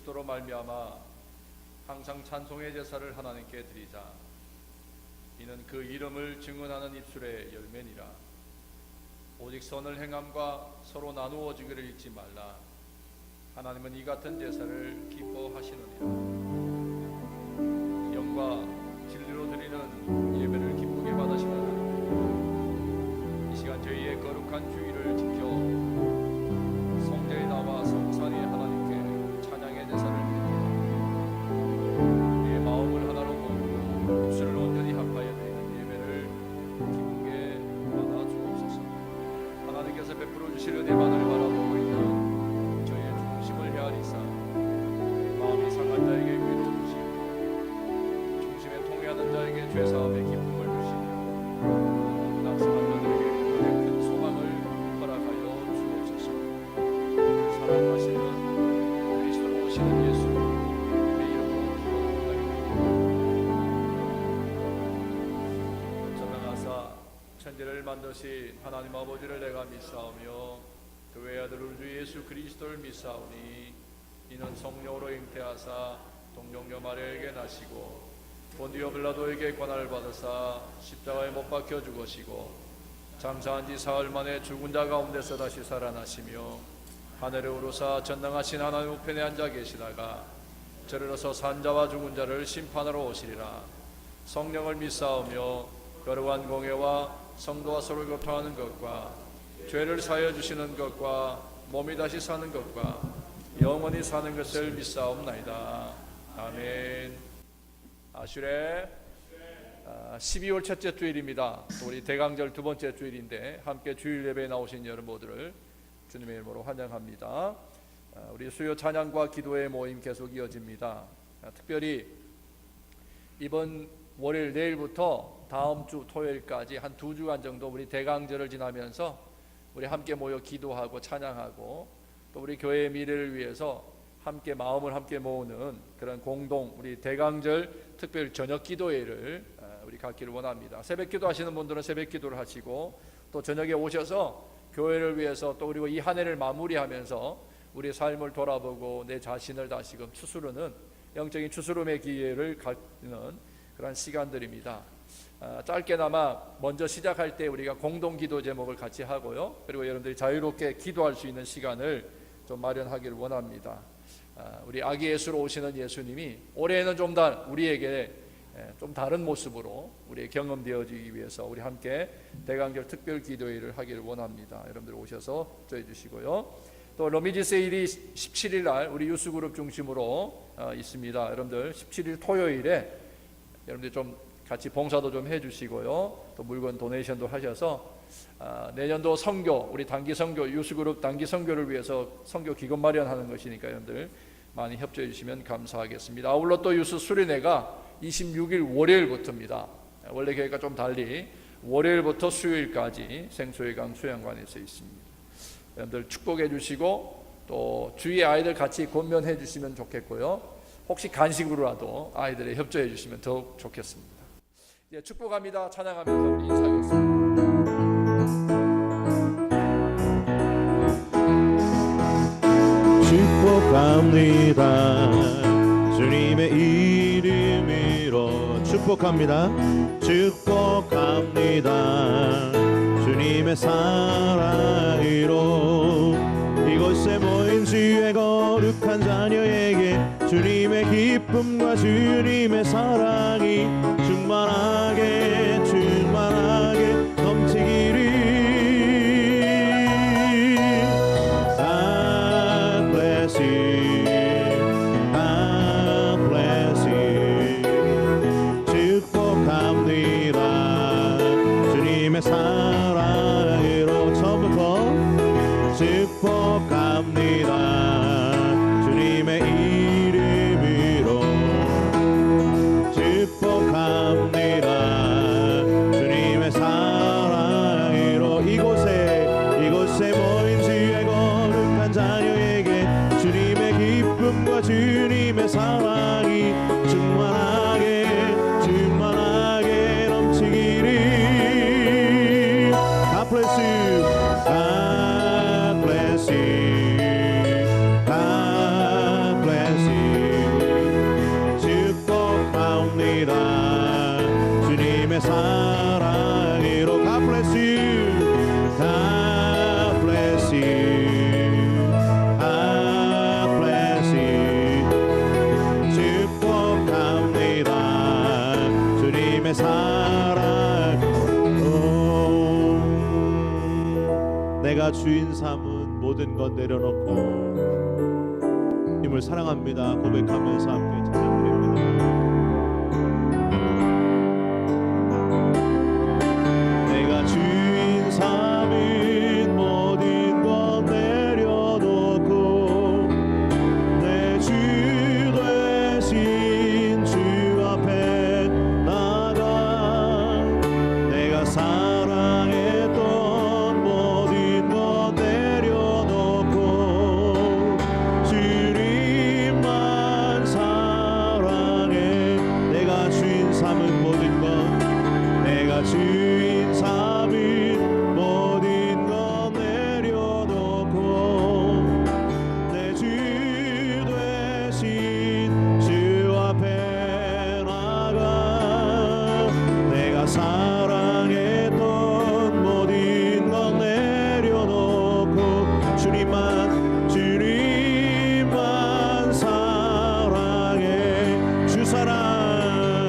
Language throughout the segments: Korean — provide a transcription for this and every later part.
그리스도로 말미암아 항상 찬송의 제사를 하나님께 드리자. 이는 그 이름을 증언하는 입술의 열매니라. 오직 선을 행함과 서로 나누어지기를 잊지 말라. 하나님은 이 같은 제사를 기뻐하시느니라. 영과 진리로 드리는 예배를 기쁘게 받으시는 하나님, 이 시간 저희의 거룩한 주일을 지켜 성전에 나와 성산이 하나님께 찬양의 제사를 드립니다. 우리의 마음을 하나로 모으고 입술을 온전히 합하여 드리는 예배를 기쁘게 받아 주옵소서. 하나님께서 베풀어 주실 은혜만을 바라보고 있는 저희의 중심을 헤아리사 마음이 상한 자에게 위로 주시고 중심에 통해하는 자에게 죄사함의 기쁨을 주시며 낙심한 자들에게 구원의 큰 소망을 허락하여 주옵소서. 사랑하시는 그리스도로 오시는 예수 우리의 이름으로 기도드립니다. 전능하사 천지를 만드신 하나님 아버지를 내가 믿사오며 그 외아들 우리 주 예수 그리스도를 믿사오니 이는 성령으로 잉태하사 동정녀 마리아에게 나시고 본디오 빌라도에게 고난을 받으사 십자가에 못 박혀 죽으시고 장사한 지 사흘 만에 죽은 자 가운데서 다시 살아나시며 하늘에 오르사 전능하신 하나님 우편에 앉아 계시다가 저리로서 산 자와 죽은 자를 심판하러 오시리라. 성령을 믿사오며 거룩한 공예와 성도와 서로 교통하는 것과 죄를 사하여 주시는 것과 몸이 다시 사는 것과 영원히 사는 것을 믿사옵나이다. 아멘. 아슈레 12월 첫째 주일입니다. 우리 대강절 두 번째 주일인데 함께 주일 예배에 나오신 여러분 모두를 주님의 이름으로 환영합니다. 우리 수요 찬양과 기도의 모임 계속 이어집니다. 특별히 이번 월요일 내일부터 다음 주 토요일까지 한 2주간 정도 우리 대강절을 지나면서 우리 함께 모여 기도하고 찬양하고 또 우리 교회의 미래를 위해서 함께 마음을 함께 모으는 그런 공동 우리 대강절 특별 저녁 기도회를 우리 갖기를 원합니다. 새벽 기도 하시는 분들은 새벽 기도를 하시고 또 저녁에 오셔서 교회를 위해서 또 그리고 이 한 해를 마무리하면서 우리 삶을 돌아보고 내 자신을 다시금 추스르는 영적인 추스름의 기회를 갖는 그런 시간들입니다. 짧게나마 먼저 시작할 때 우리가 공동 기도 제목을 같이 하고요. 그리고 여러분들이 자유롭게 기도할 수 있는 시간을 좀 마련하기를 원합니다. 우리 아기 예수로 오시는 예수님이 올해는 좀 더 우리에게 좀 다른 모습으로 우리의 경험되어지기 위해서 우리 함께 대강절 특별 기도회를 하기를 원합니다. 여러분들 오셔서 조해 주시고요. 또 러미지 세일이 17일 날 우리 유스그룹 중심으로 있습니다. 여러분들 17일 토요일에 여러분들 좀 같이 봉사도 좀 해주시고요. 또 물건 도네이션도 하셔서 내년도 선교 우리 단기 선교 유스그룹 단기 선교를 위해서 선교 기금 마련하는 것이니까 여러분들 많이 협조해 주시면 감사하겠습니다. 아울러 또 유스 수련회가 26일 월요일부터입니다. 원래 계획과 좀 달리 월요일부터 수요일까지 생소회강 수양관에서 있습니다. 여러분들 축복해 주시고 또 주위의 아이들 같이 권면해 주시면 좋겠고요. 혹시 간식으로라도 아이들에 협조해 주시면 더욱 좋겠습니다. 이제 축복합니다. 찬양하면서 우리 인사하겠습니다. 축복합니다. 주님의 이름으로 축복합니다. 축복합니다. 주님의 사랑으로 이곳에 모인 주의 거룩한 자녀에게 주님의 기쁨과 주님의 사랑이 충만하게 넘치기를. God bless you, God bless you. 축복합니다. 주님의 사랑으로 처음부터 축복합니다. 주님의 이름으로 축복합니다. 고백합니다. 주님의 사랑으로 God bless you, God bless you, God bless you. 축복합니다. 주님의 사랑. 내가 주인 삼은 모든 것 내려놓고 힘을 사랑합니다 고백하면서 함께 찬양드립니다. 내가 주인 삼은 모든 것 내려놓고 내 주 되신 주 앞에 나가 내가 사랑했던 모든 것 내려놓고 주님만 사랑해. 내가 주인 삼은 모든 것 내가 주인 삼은 모든 것 내려놓고 내 주 되신 주 앞에 나가 내가 사랑했던 모든 것 내려놓고 주님만 사랑해. 주 사랑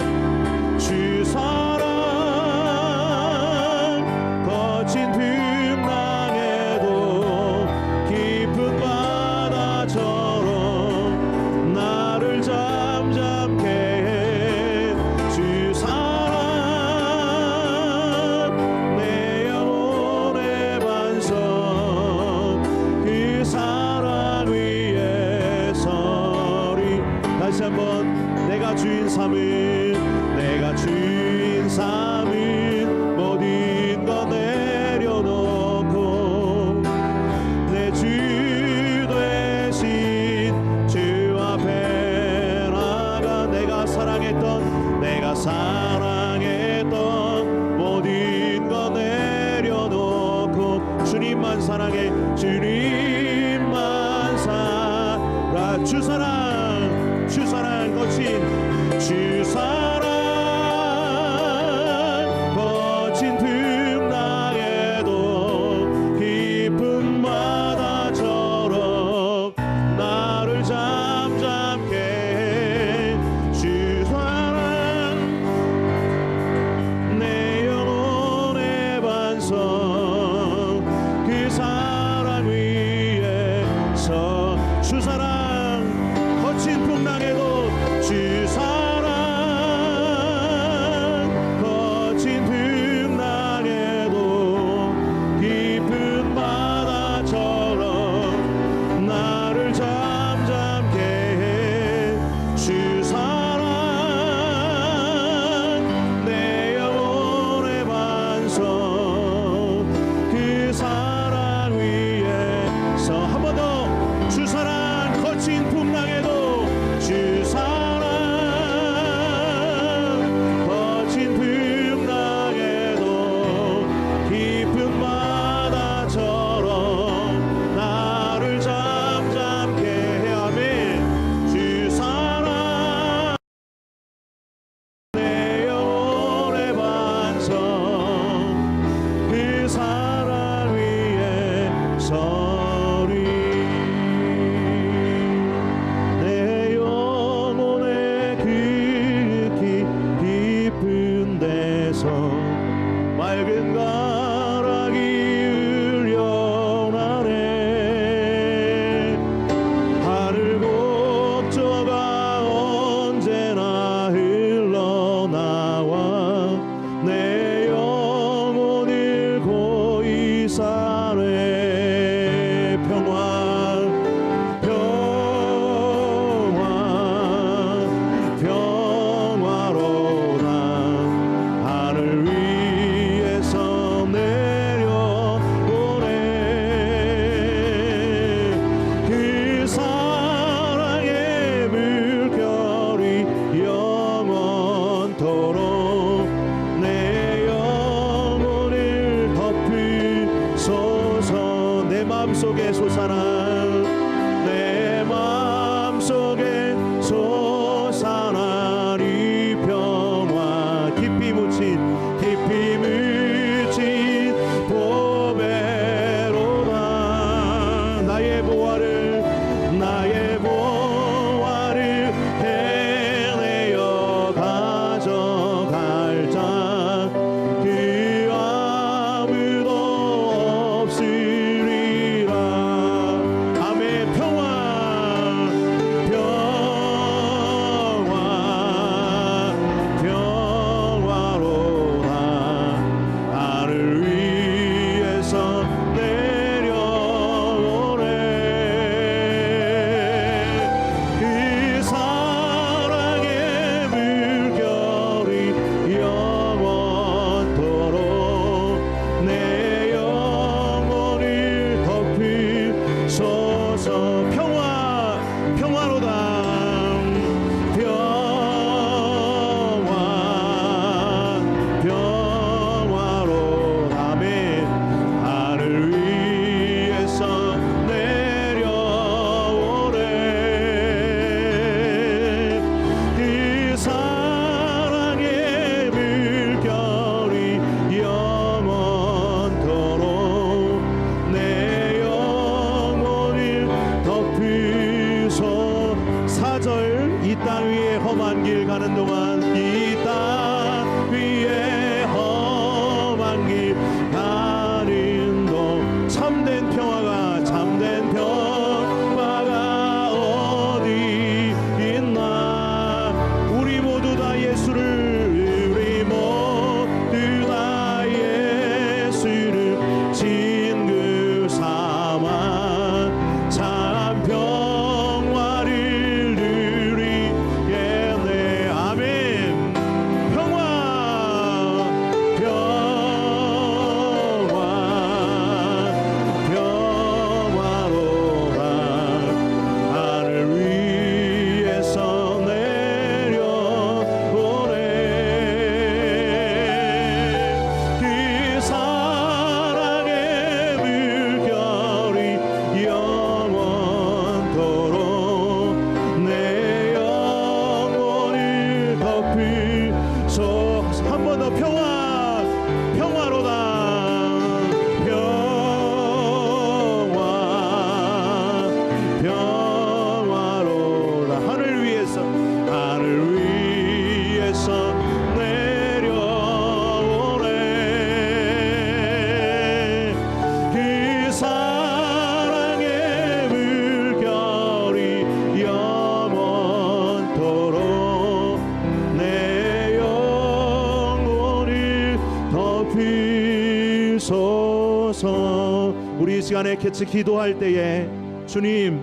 주옵소서. 우리 이 시간에 같이 기도할 때에 주님,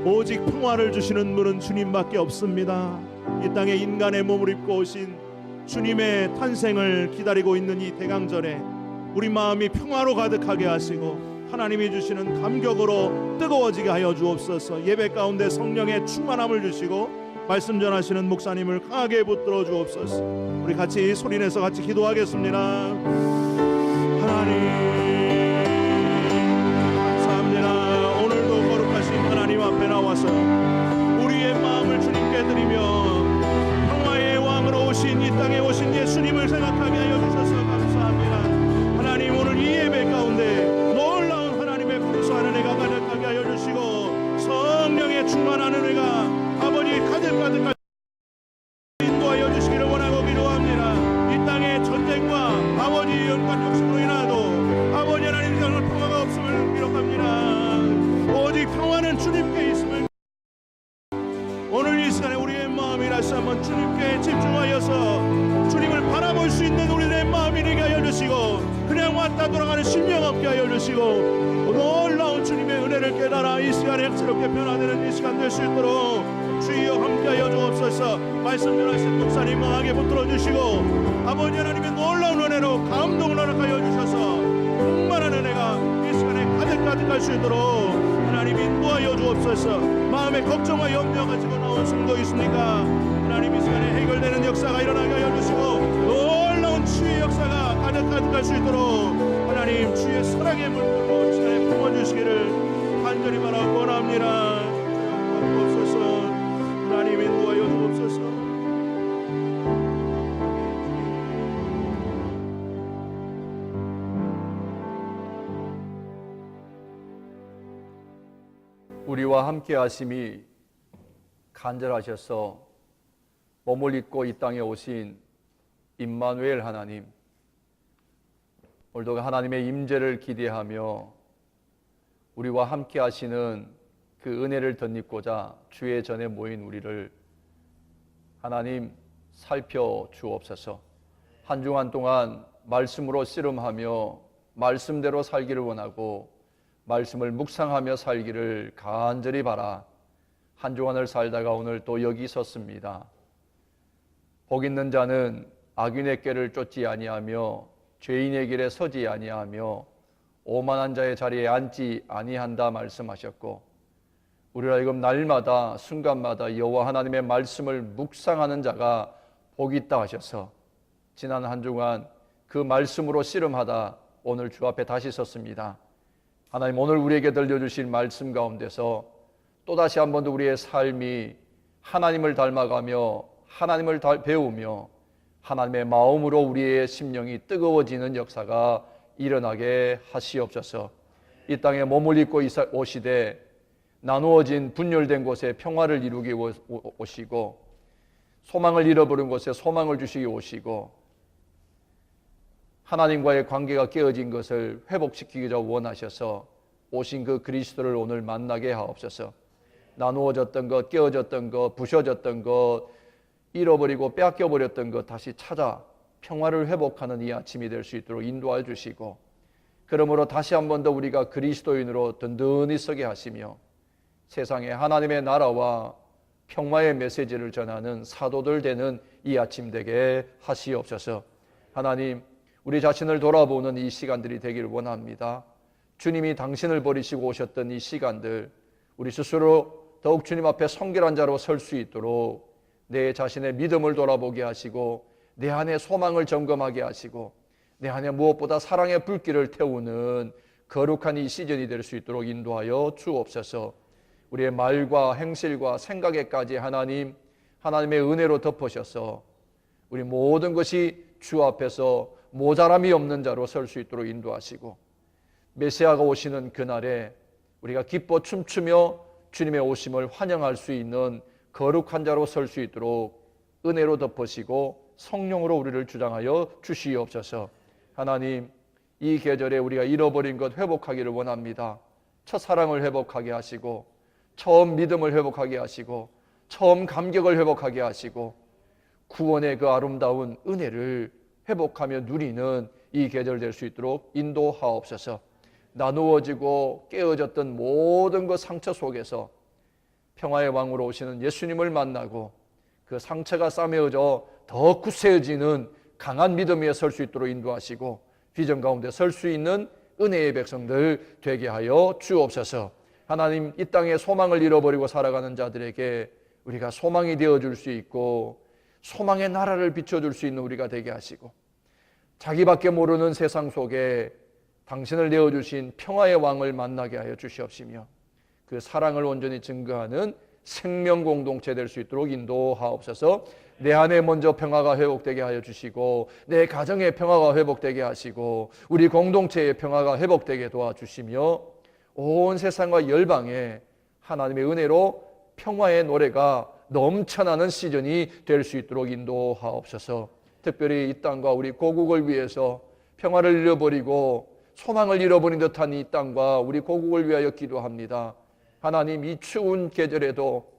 오직 평화를 주시는 분은 주님밖에 없습니다. 이 땅에 인간의 몸을 입고 오신 주님의 탄생을 기다리고 있는 이 대강절에 우리 마음이 평화로 가득하게 하시고 하나님이 주시는 감격으로 뜨거워지게 하여 주옵소서. 예배 가운데 성령의 충만함을 주시고 말씀 전하시는 목사님을 강하게 붙들어 주옵소서. 우리 같이 소리내서 같이 기도하겠습니다. 하나님 감사합니다. 오늘도 거룩하신 하나님 앞에 나와서 우리의 마음을 주님께 드리며 평화의 왕으로 오신 이 땅에 오신 예수님을 생각하게 하여 주셔서 감사합니다. 하나님, 오늘 이 예배 가운데 놀라운 하나님의 공수하는 은혜가 가득하게 하여 주시고 성령의 충만한 은혜가 아버지 가득가득 인도하여 주시기를 원하고 기도합니다. 이 땅의 전쟁과 아버지 연관 욕심으로 인하여도 아버지 하나님 정말 평화가 없음을 기록합니다. 오직 평화는 주님께 있음을. 오늘 이 시간에 우리의 마음이 다시 한번 주님께 집중하여서 주님을 바라볼 수 있는 우리의 마음이 되게 하여 주시고 그냥 왔다 돌아가는 심령 없게 하여 주시고 놀라운 주님의 은혜를 깨달아 이 시간에 새롭게 변화되는 이 시간 될 수 있도록 주여 함께하여 주옵소서. 말씀 전하신 목사님 강하게 붙들어 주시고 아버지 하나님의 놀라운 은혜로 감동을 허락하여 주셔서 충만한 은혜가 이 시간에 가득가득할 수 있도록 하나님 인도하여 주옵소서. 마음에 걱정과 염려 가지고 나온 성도 있습니까? 하나님 이 시간에 해결되는 역사가 일어나게 하여 주시고 놀라운 치유의 역사가 가득가득할 수 있도록 하나님 주의 사랑의 물들로 이 시간에 품어주시기를 간절히 바라고 원합니다. 주옵소서. 하나님 인도하여 주옵소서. 우리와 함께 하심이 간절하셔서 몸을 입고 이 땅에 오신 임마누엘 하나님, 오늘도 하나님의 임재를 기대하며 우리와 함께 하시는 그 은혜를 덧입고자 주의 전에 모인 우리를 하나님 살펴 주옵소서. 한 주간 동안 말씀으로 씨름하며 말씀대로 살기를 원하고 말씀을 묵상하며 살기를 간절히 바라 한 주간을 살다가 오늘 또 여기 섰습니다. 복 있는 자는 악인의 꾀를 쫓지 아니하며 죄인의 길에 서지 아니하며 오만한 자의 자리에 앉지 아니한다 말씀하셨고, 우리를 하여금 날마다 순간마다 여호와 하나님의 말씀을 묵상하는 자가 복이 있다 하셔서 지난 한 주간 그 말씀으로 씨름하다 오늘 주 앞에 다시 섰습니다. 하나님, 오늘 우리에게 들려주실 말씀 가운데서 또다시 한 번 더 우리의 삶이 하나님을 닮아가며 하나님을 배우며 하나님의 마음으로 우리의 심령이 뜨거워지는 역사가 일어나게 하시옵소서. 이 땅에 몸을 입고 오시되 나누어진 분열된 곳에 평화를 이루기 오시고 소망을 잃어버린 곳에 소망을 주시기 오시고 하나님과의 관계가 깨어진 것을 회복시키기를 원하셔서 오신 그 그리스도를 오늘 만나게 하옵소서. 나누어졌던 것, 깨어졌던 것, 부셔졌던 것, 잃어버리고 빼앗겨버렸던 것 다시 찾아 평화를 회복하는 이 아침이 될 수 있도록 인도해 주시고, 그러므로 다시 한 번 더 우리가 그리스도인으로 든든히 서게 하시며 세상에 하나님의 나라와 평화의 메시지를 전하는 사도들 되는 이 아침 되게 하시옵소서. 하나님, 우리 자신을 돌아보는 이 시간들이 되기를 원합니다. 주님이 당신을 버리시고 오셨던 이 시간들, 우리 스스로 더욱 주님 앞에 성결한 자로 설 수 있도록 내 자신의 믿음을 돌아보게 하시고 내 안에 소망을 점검하게 하시고 내 안에 무엇보다 사랑의 불길을 태우는 거룩한 이 시즌이 될 수 있도록 인도하여 주옵소서. 우리의 말과 행실과 생각에까지 하나님의 은혜로 덮으셔서 우리 모든 것이 주 앞에서 모자람이 없는 자로 설 수 있도록 인도하시고, 메시아가 오시는 그날에 우리가 기뻐 춤추며 주님의 오심을 환영할 수 있는 거룩한 자로 설 수 있도록 은혜로 덮으시고 성령으로 우리를 주장하여 주시옵소서. 하나님, 이 계절에 우리가 잃어버린 것 회복하기를 원합니다. 첫사랑을 회복하게 하시고 처음 믿음을 회복하게 하시고 처음 감격을 회복하게 하시고 구원의 그 아름다운 은혜를 회복하며 누리는 이 계절 될 수 있도록 인도하옵소서. 나누어지고 깨어졌던 모든 그 상처 속에서 평화의 왕으로 오시는 예수님을 만나고 그 상처가 싸매어져 더 굳세어지는 강한 믿음 위에 설 수 있도록 인도하시고 비전 가운데 설 수 있는 은혜의 백성들 되게 하여 주옵소서. 하나님, 이 땅에 소망을 잃어버리고 살아가는 자들에게 우리가 소망이 되어줄 수 있고 소망의 나라를 비춰줄 수 있는 우리가 되게 하시고 자기밖에 모르는 세상 속에 당신을 내어주신 평화의 왕을 만나게 하여 주시옵시며 그 사랑을 온전히 증거하는 생명 공동체 될 수 있도록 인도하옵소서. 내 안에 먼저 평화가 회복되게 하여 주시고 내 가정의 평화가 회복되게 하시고 우리 공동체의 평화가 회복되게 도와주시며 온 세상과 열방에 하나님의 은혜로 평화의 노래가 넘쳐나는 시즌이 될 수 있도록 인도하옵소서. 특별히 이 땅과 우리 고국을 위해서 평화를 잃어버리고 소망을 잃어버린 듯한 이 땅과 우리 고국을 위하여 기도합니다. 하나님, 이 추운 계절에도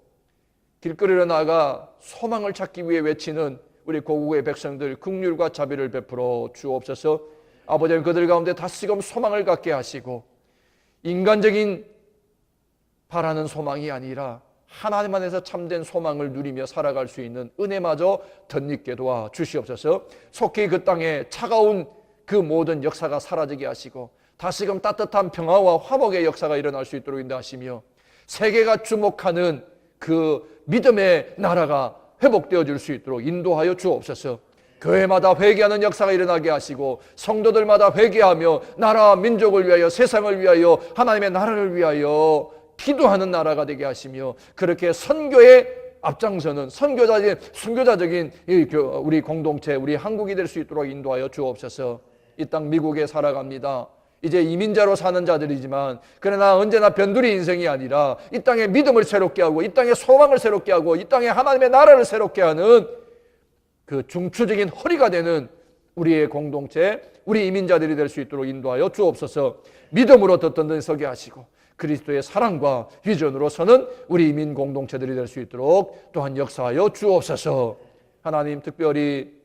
길거리로 나가 소망을 찾기 위해 외치는 우리 고국의 백성들 긍휼과 자비를 베풀어 주옵소서. 아버지, 그들 가운데 다시금 소망을 갖게 하시고 인간적인 바라는 소망이 아니라 하나님 안에서 참된 소망을 누리며 살아갈 수 있는 은혜마저 덧입게 도와 주시옵소서. 속히 그 땅에 차가운 그 모든 역사가 사라지게 하시고 다시금 따뜻한 평화와 화목의 역사가 일어날 수 있도록 인도하시며 세계가 주목하는 그 믿음의 나라가 회복되어 줄 수 있도록 인도하여 주옵소서. 교회마다 회개하는 역사가 일어나게 하시고 성도들마다 회개하며 나라와 민족을 위하여 세상을 위하여 하나님의 나라를 위하여 기도하는 나라가 되게 하시며 그렇게 선교에 앞장서는 선교자적인 우리 공동체, 우리 한국이 될 수 있도록 인도하여 주옵소서. 이 땅 미국에 살아갑니다. 이제 이민자로 사는 자들이지만 그러나 언제나 변두리 인생이 아니라 이 땅에 믿음을 새롭게 하고 이 땅에 소망을 새롭게 하고 이 땅에 하나님의 나라를 새롭게 하는 그 중추적인 허리가 되는 우리의 공동체, 우리 이민자들이 될 수 있도록 인도하여 주옵소서. 믿음으로 덧든든히 서게 하시고 그리스도의 사랑과 비전으로 서는 우리 이민 공동체들이 될 수 있도록 또한 역사하여 주옵소서. 하나님, 특별히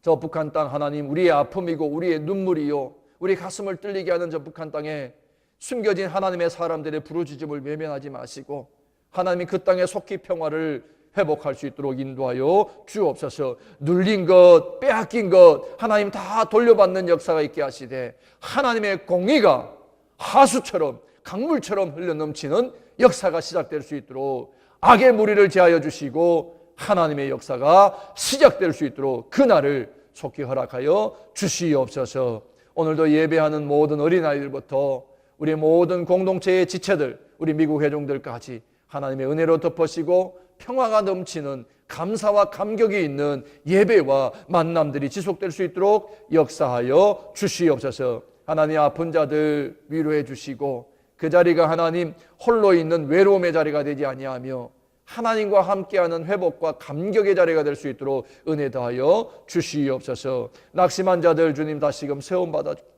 저 북한 땅, 하나님, 우리의 아픔이고 우리의 눈물이요 우리 가슴을 뚫리게 하는 저 북한 땅에 숨겨진 하나님의 사람들의 부르짖음을 외면하지 마시고 하나님이 그 땅에 속히 평화를 회복할 수 있도록 인도하여 주옵소서. 눌린 것, 빼앗긴 것 하나님 다 돌려받는 역사가 있게 하시되 하나님의 공의가 하수처럼 강물처럼 흘러넘치는 역사가 시작될 수 있도록 악의 무리를 제하여 주시고 하나님의 역사가 시작될 수 있도록 그날을 속히 허락하여 주시옵소서. 오늘도 예배하는 모든 어린아이들부터 우리 모든 공동체의 지체들, 우리 미국 회중들까지 하나님의 은혜로 덮으시고 평화가 넘치는 감사와 감격이 있는 예배와 만남들이 지속될 수 있도록 역사하여 주시옵소서. 하나님, 아픈 자들 위로해 주시고 그 자리가 하나님 홀로 있는 외로움의 자리가 되지 아니하며 하나님과 함께하는 회복과 감격의 자리가 될 수 있도록 은혜 더하여 주시옵소서. 낙심한 자들 주님 다시금 세움받아 주시고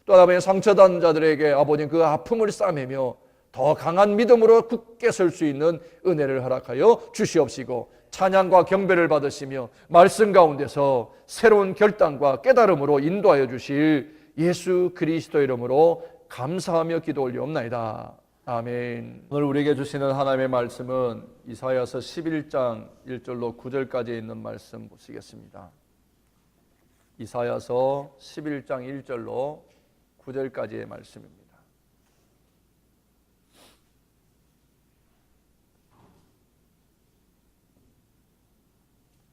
또 아버지 상처단 자들에게 아버님 그 아픔을 싸매며 더 강한 믿음으로 굳게 설 수 있는 은혜를 허락하여 주시옵시고 찬양과 경배를 받으시며 말씀 가운데서 새로운 결단과 깨달음으로 인도하여 주실 예수 그리스도 이름으로 감사하며 기도 올리옵나이다. 아멘. 오늘 우리에게 주시는 하나님의 말씀은 이사야서 11장 1절로 9절까지 있는 말씀 보시겠습니다. 이사야서 11장 1절로 9절까지의 말씀입니다.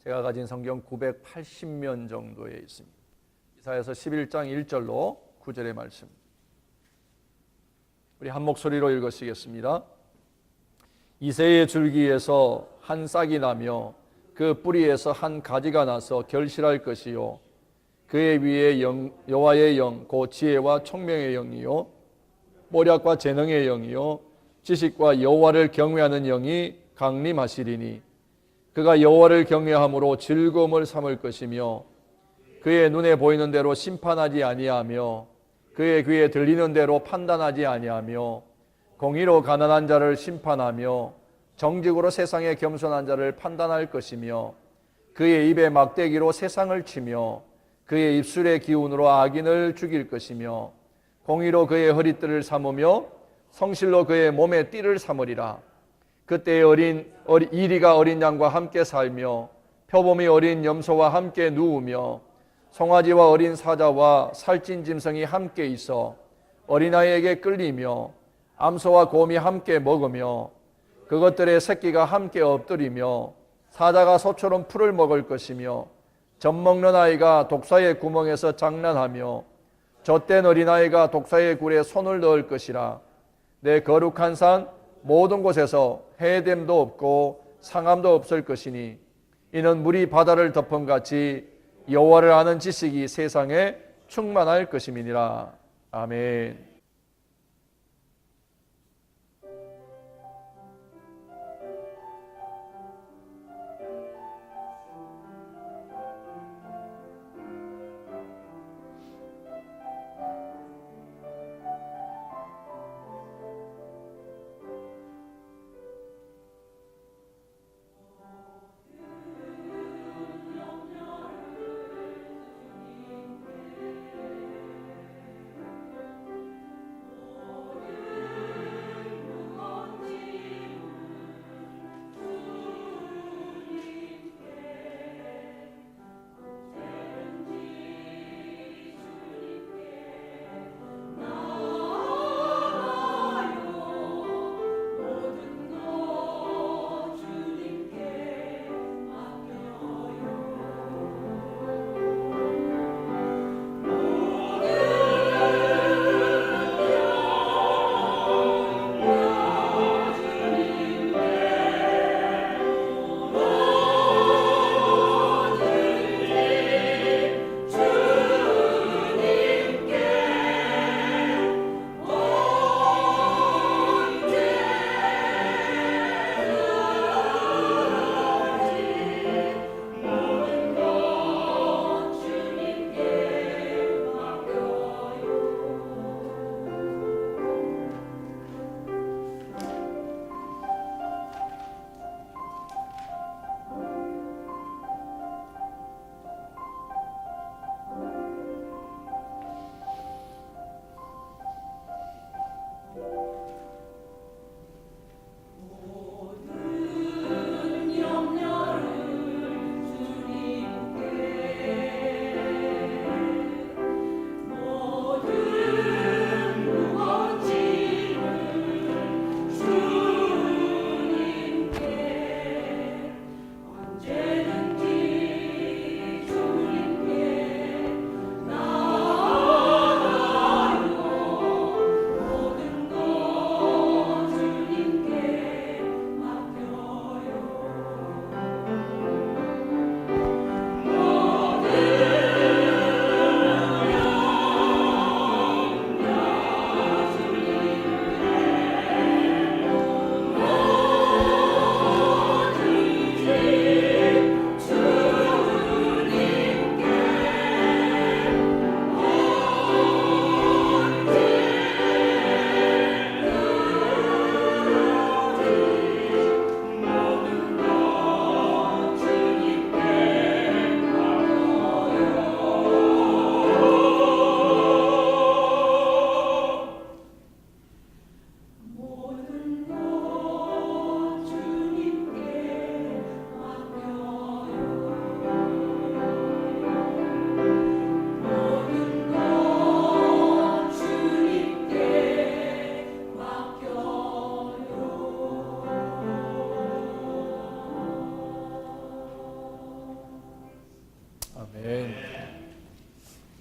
제가 가진 성경 980면 정도에 있습니다. 이사야서 11장 1절로 9절의 말씀. 우리 한 목소리로 읽으시겠습니다. 이새의 줄기에서 한 싹이 나며 그 뿌리에서 한 가지가 나서 결실할 것이요 그의 위에 여호와의 영 곧 지혜와 총명의 영이요 모략과 재능의 영이요 지식과 여호와를 경외하는 영이 강림하시리니 그가 여호와를 경외함으로 즐거움을 삼을 것이며 그의 눈에 보이는 대로 심판하지 아니하며 그의 귀에 들리는 대로 판단하지 아니하며 공의로 가난한 자를 심판하며 정직으로 세상에 겸손한 자를 판단할 것이며 그의 입에 막대기로 세상을 치며 그의 입술의 기운으로 악인을 죽일 것이며 공의로 그의 허리띠를 삼으며 성실로 그의 몸에 띠를 삼으리라. 그때의 이리가 어린 양과 함께 살며 표범이 어린 염소와 함께 누우며 송아지와 어린 사자와 살찐 짐승이 함께 있어 어린아이에게 끌리며 암소와 곰이 함께 먹으며 그것들의 새끼가 함께 엎드리며 사자가 소처럼 풀을 먹을 것이며 젖먹는 아이가 독사의 구멍에서 장난하며 젖된 어린아이가 독사의 굴에 손을 넣을 것이라. 내 거룩한 산 모든 곳에서 해됨도 없고 상함도 없을 것이니 이는 물이 바다를 덮음같이 여호와를 아는 지식이 세상에 충만할 것임이니라. 아멘.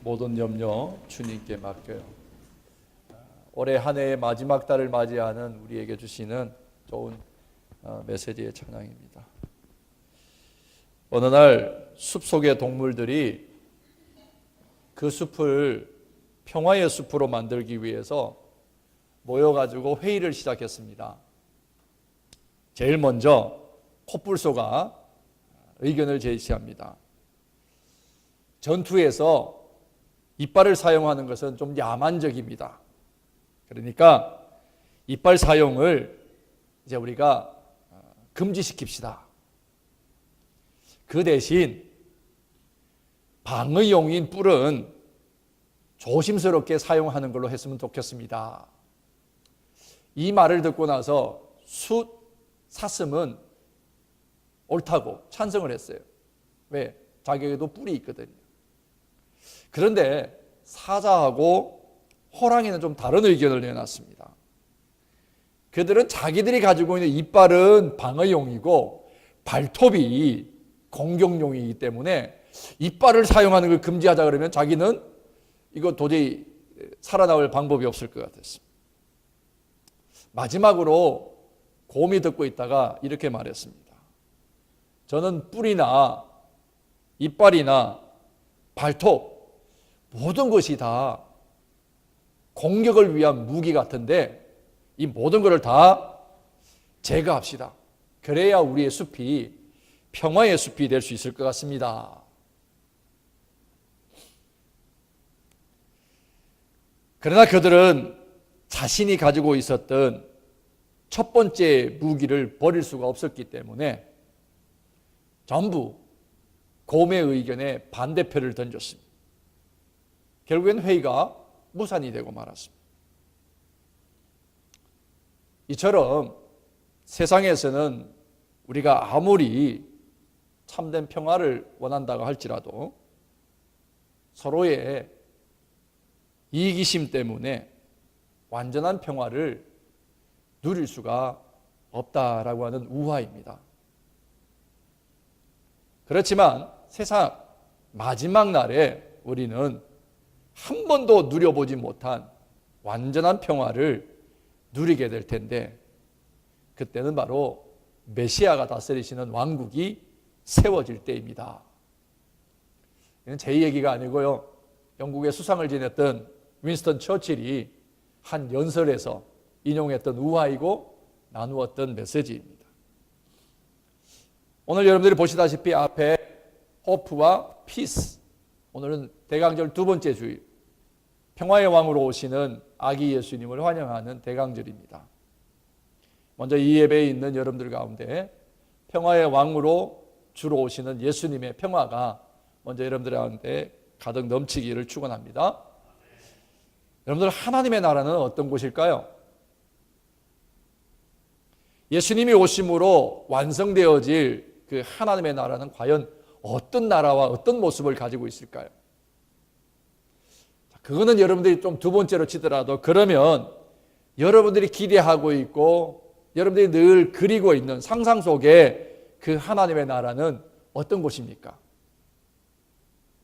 모든 염려 주님께 맡겨요. 올해 한 해의 마지막 달을 맞이하는 우리에게 주시는 좋은 메시지의 찬양입니다. 어느 날 숲속의 동물들이 그 숲을 평화의 숲으로 만들기 위해서 모여가지고 회의를 시작했습니다. 제일 먼저 코뿔소가 의견을 제시합니다. 전투에서 이빨을 사용하는 것은 좀 야만적입니다. 그러니까 이빨 사용을 이제 우리가 금지시킵시다. 그 대신 방어용인 뿔은 조심스럽게 사용하는 걸로 했으면 좋겠습니다. 이 말을 듣고 나서 사슴은 옳다고 찬성을 했어요. 왜? 자기에게도 뿔이 있거든요. 그런데 사자하고 호랑이는 좀 다른 의견을 내놨습니다. 그들은 자기들이 가지고 있는 이빨은 방어용이고 발톱이 공격용이기 때문에 이빨을 사용하는 걸 금지하자 그러면 자기는 이거 도저히 살아나올 방법이 없을 것 같았습니다. 마지막으로 곰이 듣고 있다가 이렇게 말했습니다. 저는 뿔이나 이빨이나 발톱 모든 것이 다 공격을 위한 무기 같은데 이 모든 것을 다 제거합시다. 그래야 우리의 숲이 평화의 숲이 될 수 있을 것 같습니다. 그러나 그들은 자신이 가지고 있었던 첫 번째 무기를 버릴 수가 없었기 때문에 전부 곰의 의견에 반대표를 던졌습니다. 결국엔 회의가 무산이 되고 말았습니다. 이처럼 세상에서는 우리가 아무리 참된 평화를 원한다고 할지라도 서로의 이기심 때문에 완전한 평화를 누릴 수가 없다라고 하는 우화입니다. 그렇지만 세상 마지막 날에 우리는 한 번도 누려보지 못한 완전한 평화를 누리게 될 텐데 그때는 바로 메시아가 다스리시는 왕국이 세워질 때입니다. 이건 제 얘기가 아니고요. 영국의 수상을 지냈던 윈스턴 처칠이 한 연설에서 인용했던 우화이고 나누었던 메시지입니다. 오늘 여러분들이 보시다시피 앞에 호프와 피스, 오늘은 대강절 두 번째 주일, 평화의 왕으로 오시는 아기 예수님을 환영하는 대강절입니다. 먼저 이 예배에 있는 여러분들 가운데 평화의 왕으로 주로 오시는 예수님의 평화가 먼저 여러분들 가운데 가득 넘치기를 축원합니다. 여러분들, 하나님의 나라는 어떤 곳일까요? 예수님이 오심으로 완성되어질 그 하나님의 나라는 과연 어떤 나라와 어떤 모습을 가지고 있을까요? 그거는 여러분들이 좀 두 번째로 치더라도 그러면 여러분들이 기대하고 있고 여러분들이 늘 그리고 있는 상상 속에 그 하나님의 나라는 어떤 곳입니까?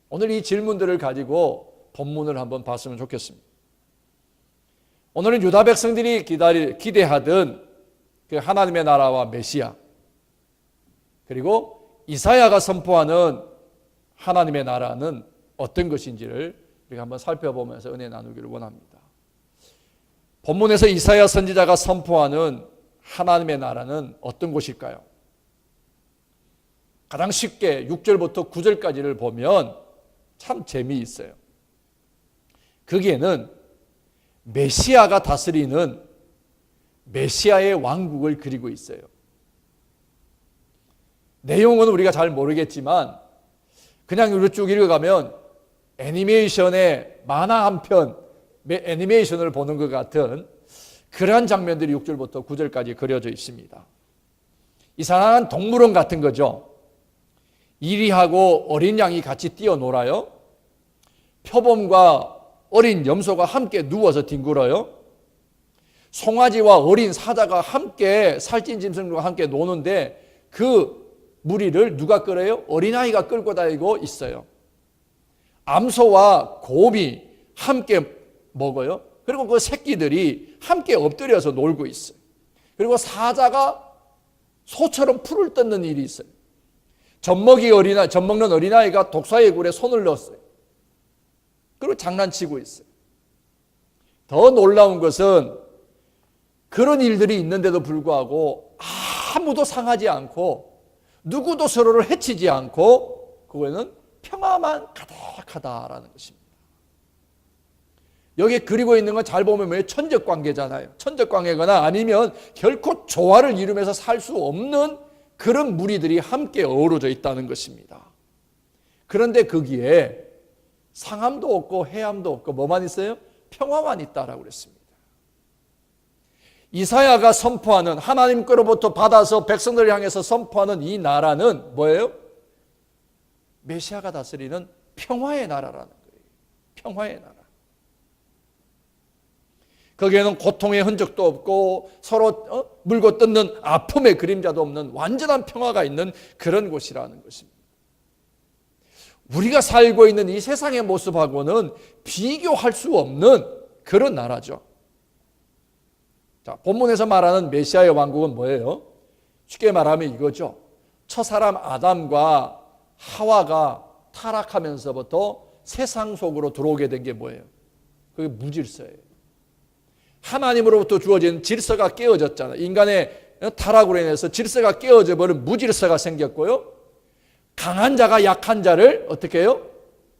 오늘 이 질문들을 가지고 본문을 한번 봤으면 좋겠습니다. 오늘은 유다 백성들이 기대하던 그 하나님의 나라와 메시아, 그리고 이사야가 선포하는 하나님의 나라는 어떤 것인지를 우리가 한번 살펴보면서 은혜 나누기를 원합니다. 본문에서 이사야 선지자가 선포하는 하나님의 나라는 어떤 곳일까요? 가장 쉽게 6절부터 9절까지를 보면 참 재미있어요. 거기에는 메시아가 다스리는 메시아의 왕국을 그리고 있어요. 내용은 우리가 잘 모르겠지만 그냥 이렇게 쭉 읽어가면 애니메이션의 만화 한 편, 애니메이션을 보는 것 같은 그러한 장면들이 6절부터 9절까지 그려져 있습니다. 이상한 동물원 같은 거죠. 이리하고 어린 양이 같이 뛰어놀아요. 표범과 어린 염소가 함께 누워서 뒹굴어요. 송아지와 어린 사자가 함께 살찐 짐승과 함께 노는데 그 무리를 누가 끌어요? 어린아이가 끌고 다니고 있어요. 암소와 곰이 함께 먹어요. 그리고 그 새끼들이 함께 엎드려서 놀고 있어요. 그리고 사자가 소처럼 풀을 뜯는 일이 있어요. 젖 먹는 어린아이가 독사의 굴에 손을 넣었어요. 그리고 장난치고 있어요. 더 놀라운 것은 그런 일들이 있는데도 불구하고 아무도 상하지 않고 누구도 서로를 해치지 않고 그거는 평화만 가득하다라는 것입니다. 여기 그리고 있는 건 잘 보면 왜 천적관계잖아요. 천적관계거나 아니면 결코 조화를 이루면서 살 수 없는 그런 무리들이 함께 어우러져 있다는 것입니다. 그런데 거기에 상함도 없고 해함도 없고 뭐만 있어요? 평화만 있다라고 그랬습니다. 이사야가 선포하는, 하나님께로부터 받아서 백성들을 향해서 선포하는 이 나라는 뭐예요? 메시아가 다스리는 평화의 나라라는 거예요. 평화의 나라. 거기에는 고통의 흔적도 없고 서로 물고 뜯는 아픔의 그림자도 없는 완전한 평화가 있는 그런 곳이라는 것입니다. 우리가 살고 있는 이 세상의 모습하고는 비교할 수 없는 그런 나라죠. 자, 본문에서 말하는 메시아의 왕국은 뭐예요? 쉽게 말하면 이거죠. 첫사람 아담과 하와가 타락하면서부터 세상 속으로 들어오게 된 게 뭐예요? 그게 무질서예요. 하나님으로부터 주어진 질서가 깨어졌잖아요. 인간의 타락으로 인해서 질서가 깨어져 버린 무질서가 생겼고요. 강한 자가 약한 자를 어떻게 해요?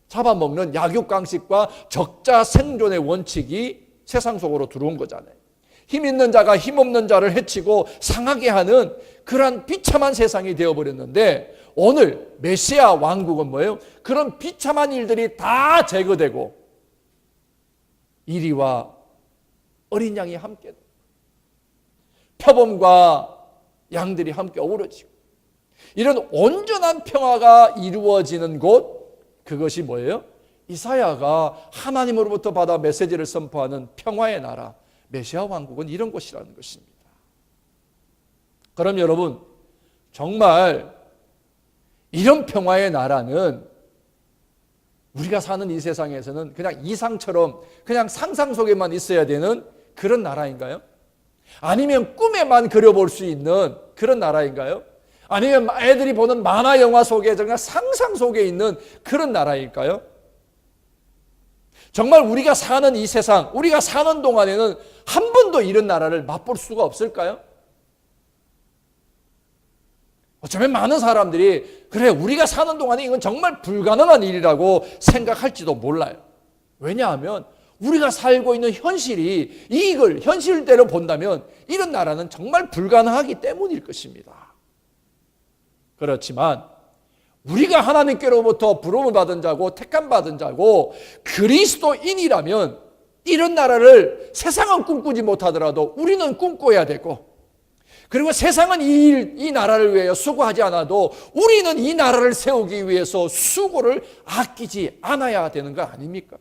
잡아먹는 약육강식과 적자 생존의 원칙이 세상 속으로 들어온 거잖아요. 힘 있는 자가 힘 없는 자를 해치고 상하게 하는 그러한 비참한 세상이 되어버렸는데 오늘 메시아 왕국은 뭐예요? 그런 비참한 일들이 다 제거되고 이리와 어린 양이 함께 표범과 양들이 함께 어우러지고 이런 온전한 평화가 이루어지는 곳, 그것이 뭐예요? 이사야가 하나님으로부터 받아 메시지를 선포하는 평화의 나라, 메시아 왕국은 이런 곳이라는 것입니다. 그럼 여러분, 정말 이런 평화의 나라는 우리가 사는 이 세상에서는 그냥 이상처럼 그냥 상상 속에만 있어야 되는 그런 나라인가요? 아니면 꿈에만 그려볼 수 있는 그런 나라인가요? 아니면 애들이 보는 만화 영화 속에 정말 상상 속에 있는 그런 나라일까요? 정말 우리가 사는 이 세상, 우리가 사는 동안에는 한 번도 이런 나라를 맛볼 수가 없을까요? 어쩌면 많은 사람들이 그래, 우리가 사는 동안에 이건 정말 불가능한 일이라고 생각할지도 몰라요. 왜냐하면 우리가 살고 있는 현실이 이걸 현실대로 본다면 이런 나라는 정말 불가능하기 때문일 것입니다. 그렇지만 우리가 하나님께로부터 부름을 받은 자고 택함 받은 자고 그리스도인이라면 이런 나라를 세상은 꿈꾸지 못하더라도 우리는 꿈꿔야 되고, 그리고 세상은 이 나라를 위하여 수고하지 않아도 우리는 이 나라를 세우기 위해서 수고를 아끼지 않아야 되는 거 아닙니까?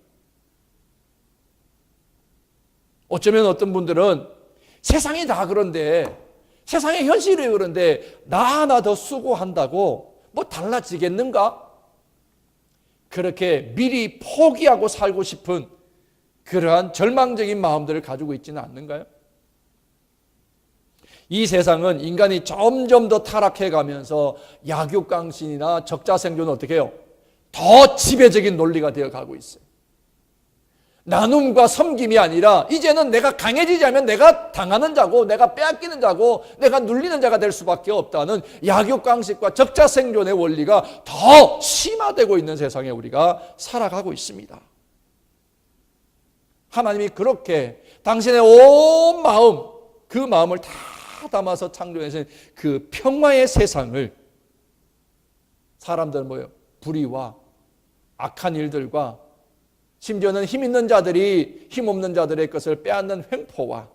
어쩌면 어떤 분들은 세상이 다 그런데, 세상의 현실이 그런데 나 하나 더 수고한다고 뭐 달라지겠는가? 그렇게 미리 포기하고 살고 싶은 그러한 절망적인 마음들을 가지고 있지는 않는가요? 이 세상은 인간이 점점 더 타락해 가면서 약육강신이나 적자생존은 어떻게 해요? 더 지배적인 논리가 되어 가고 있어요. 나눔과 섬김이 아니라 이제는 내가 강해지지 않으면 내가 당하는 자고 내가 빼앗기는 자고 내가 눌리는 자가 될 수밖에 없다는 약육강식과 적자생존의 원리가 더 심화되고 있는 세상에 우리가 살아가고 있습니다. 하나님이 그렇게 당신의 온 마음, 그 마음을 다 담아서 창조해서 그 평화의 세상을 사람들 뭐예요? 불의와 악한 일들과 심지어는 힘 있는 자들이 힘 없는 자들의 것을 빼앗는 횡포와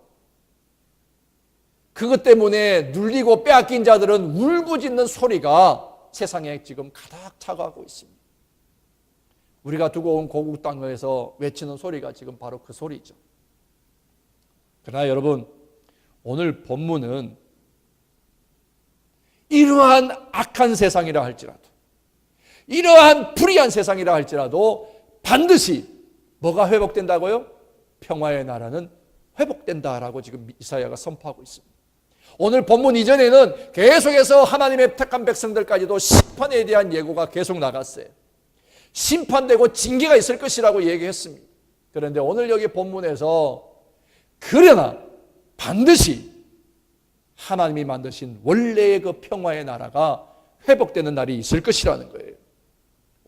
그것 때문에 눌리고 빼앗긴 자들은 울부짖는 소리가 세상에 지금 가득 차가고 있습니다. 우리가 두고 온 고국 땅에서 외치는 소리가 지금 바로 그 소리죠. 그러나 여러분, 오늘 본문은 이러한 악한 세상이라 할지라도, 이러한 불의한 세상이라 할지라도 반드시 뭐가 회복된다고요? 평화의 나라는 회복된다라고 지금 이사야가 선포하고 있습니다. 오늘 본문 이전에는 계속해서 하나님의 택한 백성들까지도 심판에 대한 예고가 계속 나갔어요. 심판되고 징계가 있을 것이라고 얘기했습니다. 그런데 오늘 여기 본문에서 그러나 반드시 하나님이 만드신 원래의 그 평화의 나라가 회복되는 날이 있을 것이라는 거예요.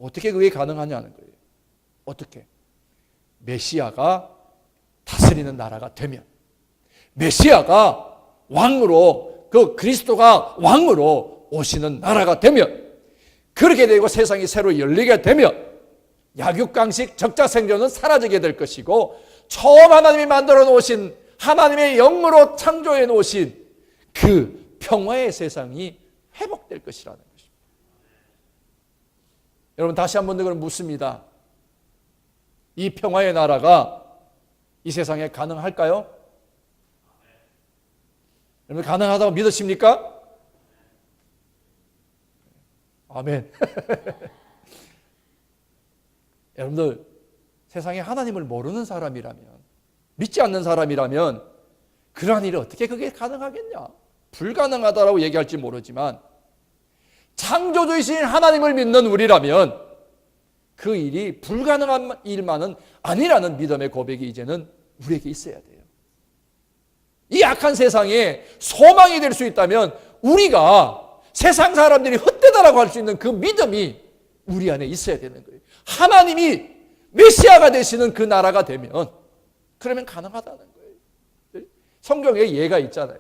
어떻게 그게 가능하냐는 거예요. 어떻게? 메시아가 다스리는 나라가 되면, 메시아가 왕으로, 그 그리스도가 왕으로 오시는 나라가 되면, 그렇게 되고 세상이 새로 열리게 되면 약육강식 적자생존은 사라지게 될 것이고, 처음 하나님이 만들어 놓으신, 하나님의 영으로 창조해 놓으신 그 평화의 세상이 회복될 것이라는 것입니다. 여러분, 다시 한 번 더 묻습니다. 이 평화의 나라가 이 세상에 가능할까요? 여러분, 가능하다고 믿으십니까? 아멘. 여러분들, 세상에 하나님을 모르는 사람이라면, 믿지 않는 사람이라면 그러한 일이 어떻게 그게 가능하겠냐? 불가능하다라고 얘기할지 모르지만, 창조주이신 하나님을 믿는 우리라면 그 일이 불가능한 일만은 아니라는 믿음의 고백이 이제는 우리에게 있어야 돼요. 이 악한 세상에 소망이 될 수 있다면 우리가 세상 사람들이 헛되다라고 할 수 있는 그 믿음이 우리 안에 있어야 되는 거예요. 하나님이 메시아가 되시는 그 나라가 되면, 그러면 가능하다는 거예요. 성경에 예가 있잖아요.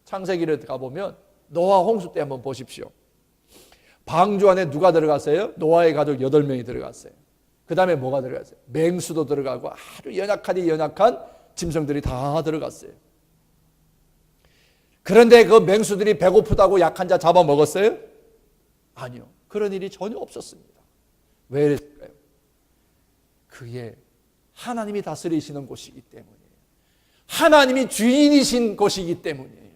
창세기를 가보면 노아 홍수 때 한번 보십시오. 방주 안에 누가 들어갔어요? 노아의 가족 8명이 들어갔어요. 그 다음에 뭐가 들어갔어요? 맹수도 들어가고 아주 연약하니 연약한 짐승들이 다 들어갔어요. 그런데 그 맹수들이 배고프다고 약한 자 잡아먹었어요? 아니요. 그런 일이 전혀 없었습니다. 왜 그랬을까요? 그게 하나님이 다스리시는 곳이기 때문이에요. 하나님이 주인이신 곳이기 때문이에요.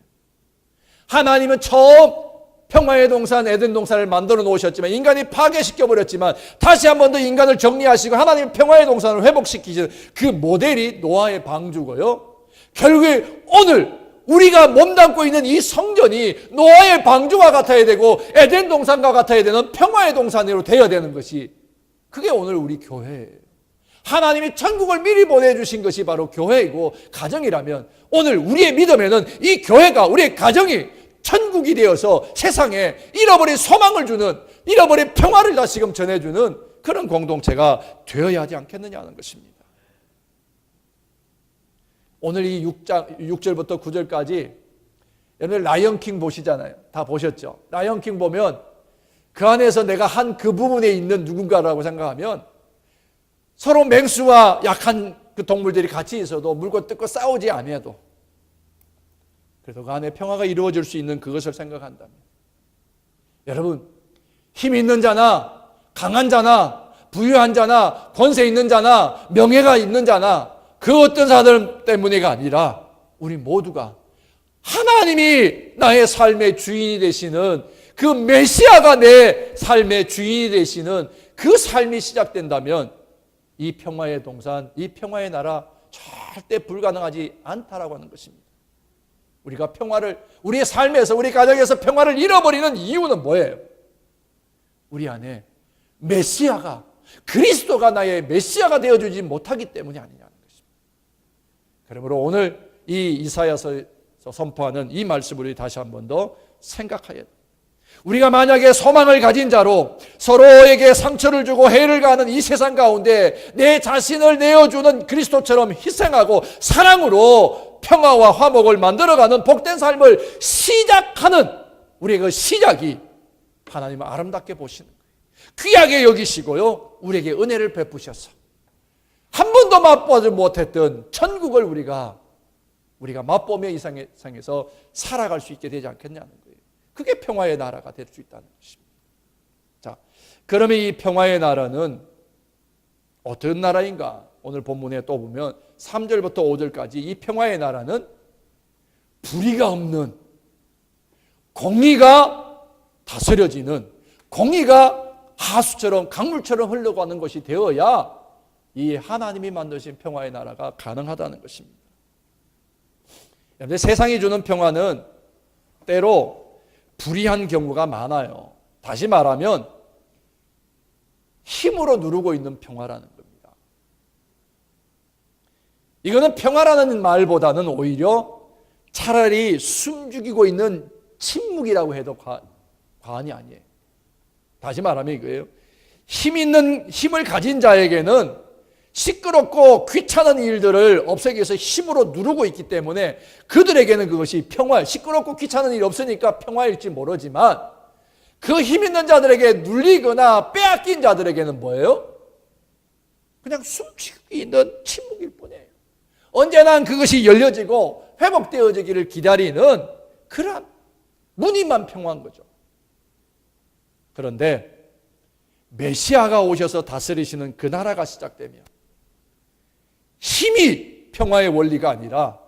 하나님은 처음 평화의 동산 에덴 동산을 만들어 놓으셨지만 인간이 파괴시켜버렸지만 다시 한 번 더 인간을 정리하시고 하나님 평화의 동산을 회복시키시는 그 모델이 노아의 방주고요. 결국에 오늘 우리가 몸담고 있는 이 성전이 노아의 방주와 같아야 되고 에덴 동산과 같아야 되는 평화의 동산으로 되어야 되는 것이, 그게 오늘 우리 교회예요. 하나님이 천국을 미리 보내주신 것이 바로 교회이고 가정이라면, 오늘 우리의 믿음에는 이 교회가, 우리의 가정이 천국이 되어서 세상에 잃어버린 소망을 주는, 잃어버린 평화를 다시금 전해주는 그런 공동체가 되어야 하지 않겠느냐는 것입니다. 오늘 이 6절부터 9절까지 여러분 라이언킹 보시잖아요. 다 보셨죠? 라이언킹 보면 그 안에서 내가 한 그 부분에 있는 누군가라고 생각하면 서로 맹수와 약한 그 동물들이 같이 있어도 물고 뜯고 싸우지 않아도, 그래도 그 안에 평화가 이루어질 수 있는 그것을 생각한다면, 여러분, 힘 있는 자나 강한 자나 부유한 자나 권세 있는 자나 명예가 있는 자나 그 어떤 사람 때문에가 아니라 우리 모두가 하나님이 나의 삶의 주인이 되시는 그 메시아가 내 삶의 주인이 되시는 그 삶이 시작된다면 이 평화의 동산, 이 평화의 나라 절대 불가능하지 않다라고 하는 것입니다. 우리가 평화를, 우리의 삶에서, 우리 가정에서 평화를 잃어버리는 이유는 뭐예요? 우리 안에 메시아가, 그리스도가 나의 메시아가 되어주지 못하기 때문이 아니냐는 것입니다. 그러므로 오늘 이 이사야서에서 선포하는 이 말씀을 우리 다시 한 번 더 생각해야 돼요. 우리가 만약에 소망을 가진 자로 서로에게 상처를 주고 해를 가하는 이 세상 가운데 내 자신을 내어주는 그리스도처럼 희생하고 사랑으로 평화와 화목을 만들어가는 복된 삶을 시작하는 우리의 그 시작이 하나님은 아름답게 보시는 거예요. 귀하게 여기시고요, 우리에게 은혜를 베푸셔서 한 번도 맛보지 못했던 천국을 우리가 맛보며 이 세상에서 살아갈 수 있게 되지 않겠냐는 거예요. 그게 평화의 나라가 될 수 있다는 것입니다. 자, 그러면 이 평화의 나라는 어떤 나라인가? 오늘 본문에 또 보면 3절부터 5절까지 이 평화의 나라는 불의가 없는, 공의가 다스려지는, 공의가 하수처럼 강물처럼 흘러가는 것이 되어야 이 하나님이 만드신 평화의 나라가 가능하다는 것입니다. 그런데 세상이 주는 평화는 때로 불의한 경우가 많아요. 다시 말하면 힘으로 누르고 있는 평화라는 겁니다. 이거는 평화라는 말보다는 오히려 차라리 숨죽이고 있는 침묵이라고 해도 과언이 아니에요. 다시 말하면 이거예요. 힘을 가진 자에게는 시끄럽고 귀찮은 일들을 없애기 위해서 힘으로 누르고 있기 때문에 그들에게는 그것이 평화, 시끄럽고 귀찮은 일이 없으니까 평화일지 모르지만 그 힘 있는 자들에게 눌리거나 빼앗긴 자들에게는 뭐예요? 그냥 숨쉬기 있는 침묵일 뿐이에요. 언제나 그것이 열려지고 회복되어지기를 기다리는 그러한 무늬만 평화한 거죠. 그런데 메시아가 오셔서 다스리시는 그 나라가 시작되면 힘이 평화의 원리가 아니라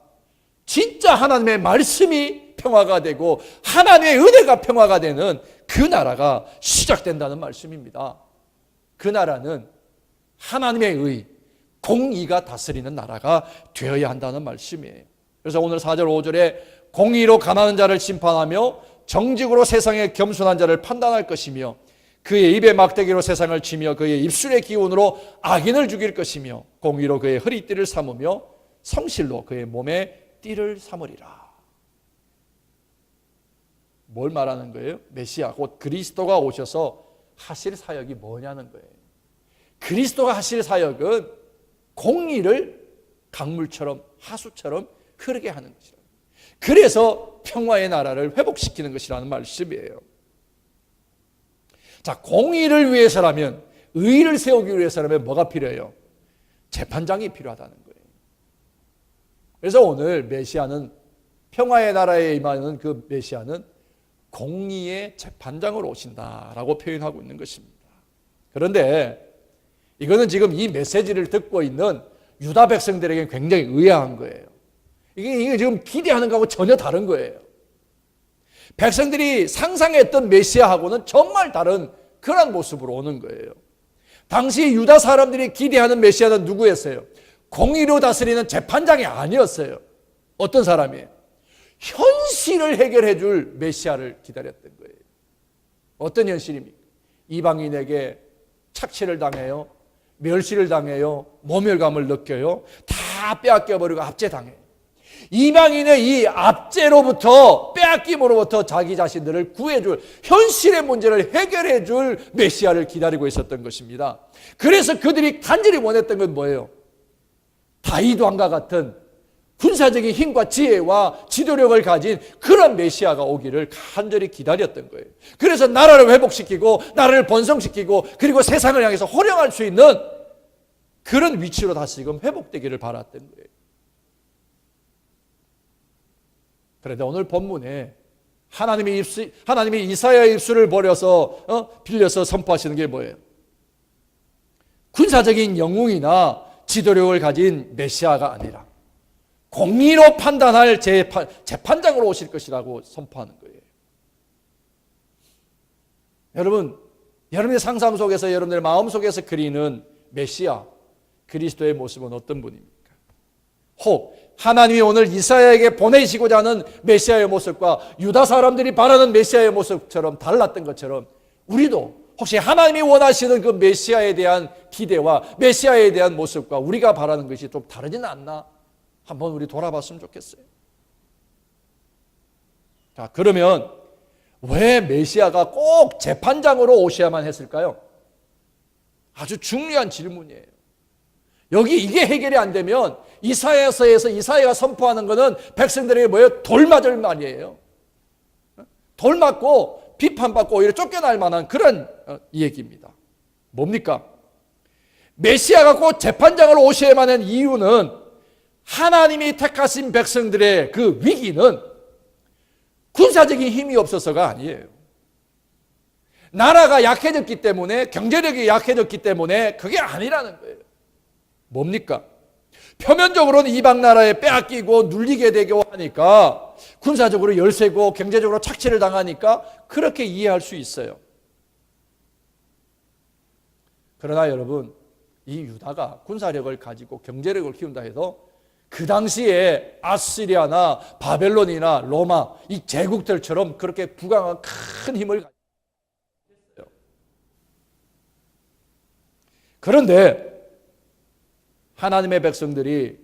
진짜 하나님의 말씀이 평화가 되고 하나님의 은혜가 평화가 되는 그 나라가 시작된다는 말씀입니다. 그 나라는 하나님의 의, 공의가 다스리는 나라가 되어야 한다는 말씀이에요. 그래서 오늘 4절 5절에 공의로 가난한 자를 심판하며 정직으로 세상의 겸손한 자를 판단할 것이며 그의 입에 막대기로 세상을 치며 그의 입술의 기운으로 악인을 죽일 것이며 공의로 그의 허리띠를 삼으며 성실로 그의 몸에 띠를 삼으리라. 뭘 말하는 거예요? 메시아 곧 그리스도가 오셔서 하실 사역이 뭐냐는 거예요. 그리스도가 하실 사역은 공의를 강물처럼 하수처럼 흐르게 하는 것이라. 그래서 평화의 나라를 회복시키는 것이라는 말씀이에요. 자, 공의를 위해서라면, 의를 세우기 위해서라면 뭐가 필요해요? 재판장이 필요하다는 거예요. 그래서 오늘 메시아는, 평화의 나라에 임하는 그 메시아는 공의의 재판장으로 오신다라고 표현하고 있는 것입니다. 그런데 이거는 지금 이 메시지를 듣고 있는 유다 백성들에게 굉장히 의아한 거예요. 이게 지금 기대하는 것하고 전혀 다른 거예요. 백성들이 상상했던 메시아하고는 정말 다른 그런 모습으로 오는 거예요. 당시 유다 사람들이 기대하는 메시아는 누구였어요? 공의로 다스리는 재판장이 아니었어요. 어떤 사람이에요? 현실을 해결해 줄 메시아를 기다렸던 거예요. 어떤 현실입니까? 이방인에게 착취를 당해요. 멸시를 당해요. 모멸감을 느껴요. 다 빼앗겨버리고 압제당해요. 이방인의 이 압제로부터, 빼앗김으로부터 자기 자신들을 구해줄, 현실의 문제를 해결해줄 메시아를 기다리고 있었던 것입니다. 그래서 그들이 간절히 원했던 건 뭐예요? 다윗 왕과 같은 군사적인 힘과 지혜와 지도력을 가진 그런 메시아가 오기를 간절히 기다렸던 거예요. 그래서 나라를 회복시키고 나라를 번성시키고 그리고 세상을 향해서 호령할 수 있는 그런 위치로 다시금 회복되기를 바랐던 거예요. 그런데 오늘 본문에 하나님이 이사야의 입술을 빌려서 선포하시는 게 뭐예요? 군사적인 영웅이나 지도력을 가진 메시아가 아니라 공의로 판단할 재판장으로 오실 것이라고 선포하는 거예요. 여러분, 여러분의 상상 속에서, 여러분의 마음 속에서 그리는 메시아, 그리스도의 모습은 어떤 분입니까? 혹 하나님이 오늘 이사야에게 보내시고자 하는 메시아의 모습과 유다 사람들이 바라는 메시아의 모습처럼 달랐던 것처럼 우리도 혹시 하나님이 원하시는 그 메시아에 대한 기대와 메시아에 대한 모습과 우리가 바라는 것이 좀 다르지는 않나? 한번 우리 돌아봤으면 좋겠어요. 자, 그러면 왜 메시아가 꼭 재판장으로 오셔야만 했을까요? 아주 중요한 질문이에요. 여기 이게 해결이 안 되면 이사야서에서 이사야가 선포하는 것은 백성들에게 뭐예요? 돌 맞을 말이에요. 돌 맞고 비판받고 오히려 쫓겨날 만한 그런 얘기입니다. 뭡니까? 메시아가 꼭 재판장으로 오셔야만 하는 이유는 하나님이 택하신 백성들의 그 위기는 군사적인 힘이 없어서가 아니에요. 나라가 약해졌기 때문에, 경제력이 약해졌기 때문에 그게 아니라는 거예요. 뭡니까? 표면적으로는 이방 나라에 빼앗기고 눌리게 되고 하니까 군사적으로 열세고 경제적으로 착취를 당하니까 그렇게 이해할 수 있어요. 그러나 여러분, 이 유다가 군사력을 가지고 경제력을 키운다 해도 그 당시에 아시리아나 바벨론이나 로마 이 제국들처럼 그렇게 부강한 큰 힘을 가지고 있어요. 그런데 하나님의 백성들이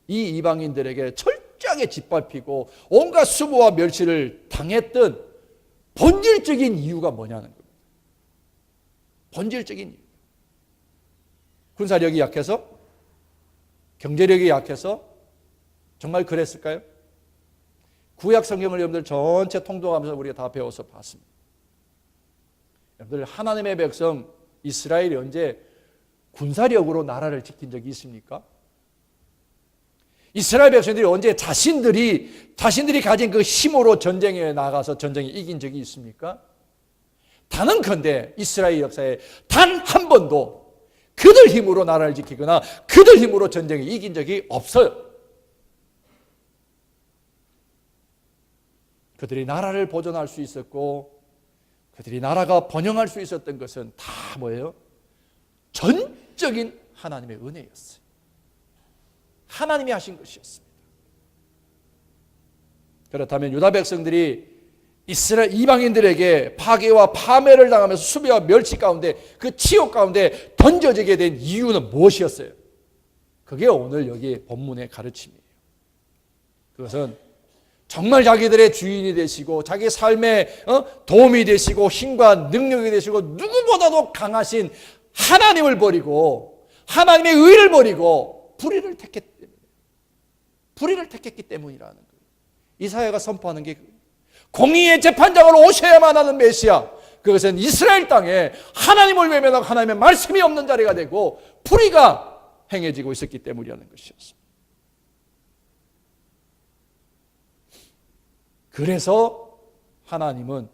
이 이방인들에게 철저하게 짓밟히고 온갖 수모와 멸시를 당했던 본질적인 이유가 뭐냐는 겁니다. 본질적인 이유. 군사력이 약해서? 경제력이 약해서? 정말 그랬을까요? 구약 성경을 여러분들 전체 통독하면서 우리가 다 배워서 봤습니다. 여러분들 하나님의 백성 이스라엘이 언제 군사력으로 나라를 지킨 적이 있습니까? 이스라엘 백성들이 언제 자신들이 가진 그 힘으로 전쟁에 나가서 전쟁에 이긴 적이 있습니까? 단언컨대 이스라엘 역사에 단 한 번도 그들 힘으로 나라를 지키거나 그들 힘으로 전쟁에 이긴 적이 없어요. 그들이 나라를 보존할 수 있었고 그들이 나라가 번영할 수 있었던 것은 다 뭐예요? 전적인 하나님의 은혜였어요. 하나님이 하신 것이었습니다. 그렇다면 유다 백성들이 이스라엘 이방인들에게 파괴와 파멸을 당하면서 수비와 멸치 가운데 그 치욕 가운데 던져지게 된 이유는 무엇이었어요? 그게 오늘 여기 본문의 가르침이에요. 그것은 정말 자기들의 주인이 되시고 자기 삶에 도움이 되시고 힘과 능력이 되시고 누구보다도 강하신 하나님을 버리고 하나님의 의를 버리고 불의를 택했기 때문이라는 거예요. 이사야가 선포하는 게 공의의 재판장으로 오셔야만 하는 메시아, 그것은 이스라엘 땅에 하나님을 외면하고 하나님의 말씀이 없는 자리가 되고 불의가 행해지고 있었기 때문이라는 것이었습니다. 그래서 하나님은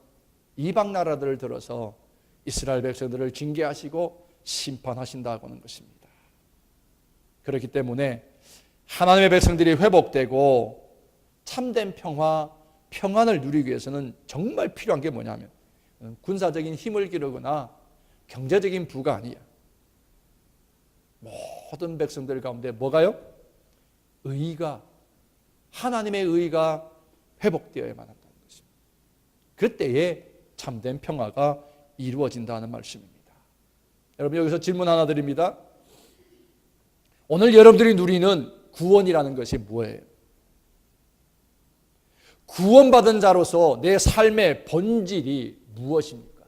이방 나라들을 들어서 이스라엘 백성들을 징계하시고 심판하신다고 하는 것입니다. 그렇기 때문에 하나님의 백성들이 회복되고 참된 평안을 누리기 위해서는 정말 필요한 게 뭐냐면 군사적인 힘을 기르거나 경제적인 부가 아니야. 모든 백성들 가운데 뭐가요? 하나님의 의가 회복되어야만 한다는 것입니다. 그때에 참된 평화가 이루어진다는 말씀입니다. 여러분, 여기서 질문 하나 드립니다. 오늘 여러분들이 누리는 구원이라는 것이 뭐예요? 구원받은 자로서 내 삶의 본질이 무엇입니까?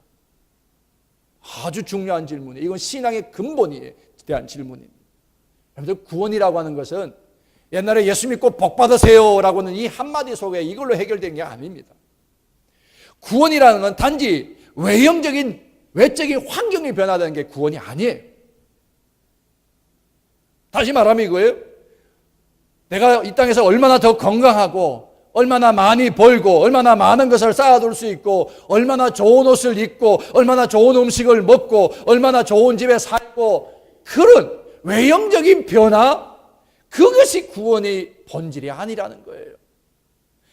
아주 중요한 질문이에요. 이건 신앙의 근본에 대한 질문입니다. 여러분들, 구원이라고 하는 것은 옛날에 예수 믿고 복 받으세요 라고는 이 한마디 속에 이걸로 해결된 게 아닙니다. 구원이라는 건 단지 외적인 환경이 변화되는 게 구원이 아니에요. 다시 말하면 이거예요. 내가 이 땅에서 얼마나 더 건강하고 얼마나 많이 벌고 얼마나 많은 것을 쌓아둘 수 있고 얼마나 좋은 옷을 입고 얼마나 좋은 음식을 먹고 얼마나 좋은 집에 살고 그런 외형적인 변화, 그것이 구원의 본질이 아니라는 거예요.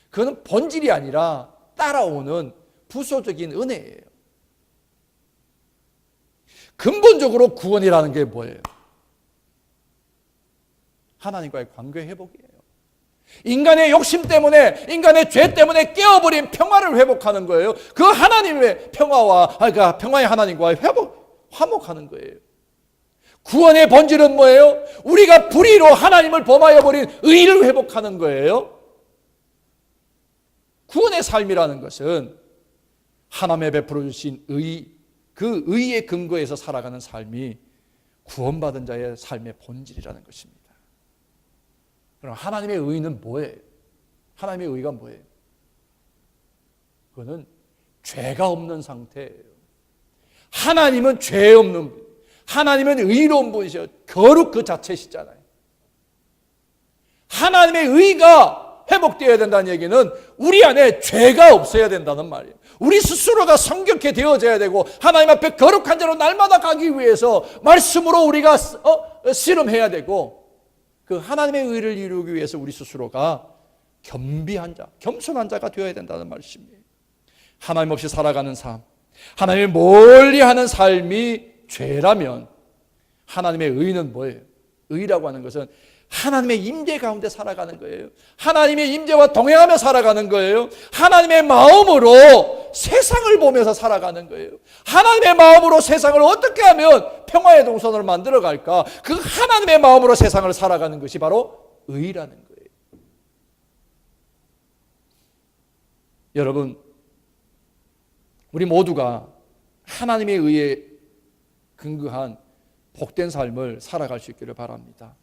그건 본질이 아니라 따라오는 부수적인 은혜예요. 근본적으로 구원이라는 게 뭐예요? 하나님과의 관계 회복이에요. 인간의 욕심 때문에, 인간의 죄 때문에 깨어버린 평화를 회복하는 거예요. 그 하나님의 그러니까 평화의 하나님과 화목하는 거예요. 구원의 본질은 뭐예요? 우리가 불의로 하나님을 범하여 버린 의를 회복하는 거예요. 구원의 삶이라는 것은 하나님의 베풀어 주신 그 의의 근거에서 살아가는 삶이 구원받은 자의 삶의 본질이라는 것입니다. 그럼 하나님의 의는 뭐예요? 하나님의 의가 뭐예요? 그거는 죄가 없는 상태예요. 하나님은 죄 없는 분, 하나님은 의로운 분이셔. 거룩 그 자체시잖아요. 하나님의 의가 회복되어야 된다는 얘기는 우리 안에 죄가 없어야 된다는 말이에요. 우리 스스로가 성격해 되어져야 되고 하나님 앞에 거룩한 자로 날마다 가기 위해서 말씀으로 우리가 씨름해야 되고 그 하나님의 의를 이루기 위해서 우리 스스로가 겸비한 자, 겸손한 자가 되어야 된다는 말씀이에요. 하나님 없이 살아가는 삶, 하나님을 멀리하는 삶이 죄라면 하나님의 의는 뭐예요? 의라고 하는 것은 하나님의 임재 가운데 살아가는 거예요. 하나님의 임재와 동행하며 살아가는 거예요. 하나님의 마음으로 세상을 보면서 살아가는 거예요. 하나님의 마음으로 세상을 어떻게 하면 평화의 동선을 만들어 갈까? 그 하나님의 마음으로 세상을 살아가는 것이 바로 의라는 거예요. 여러분, 우리 모두가 하나님의 의에 근거한 복된 삶을 살아갈 수 있기를 바랍니다.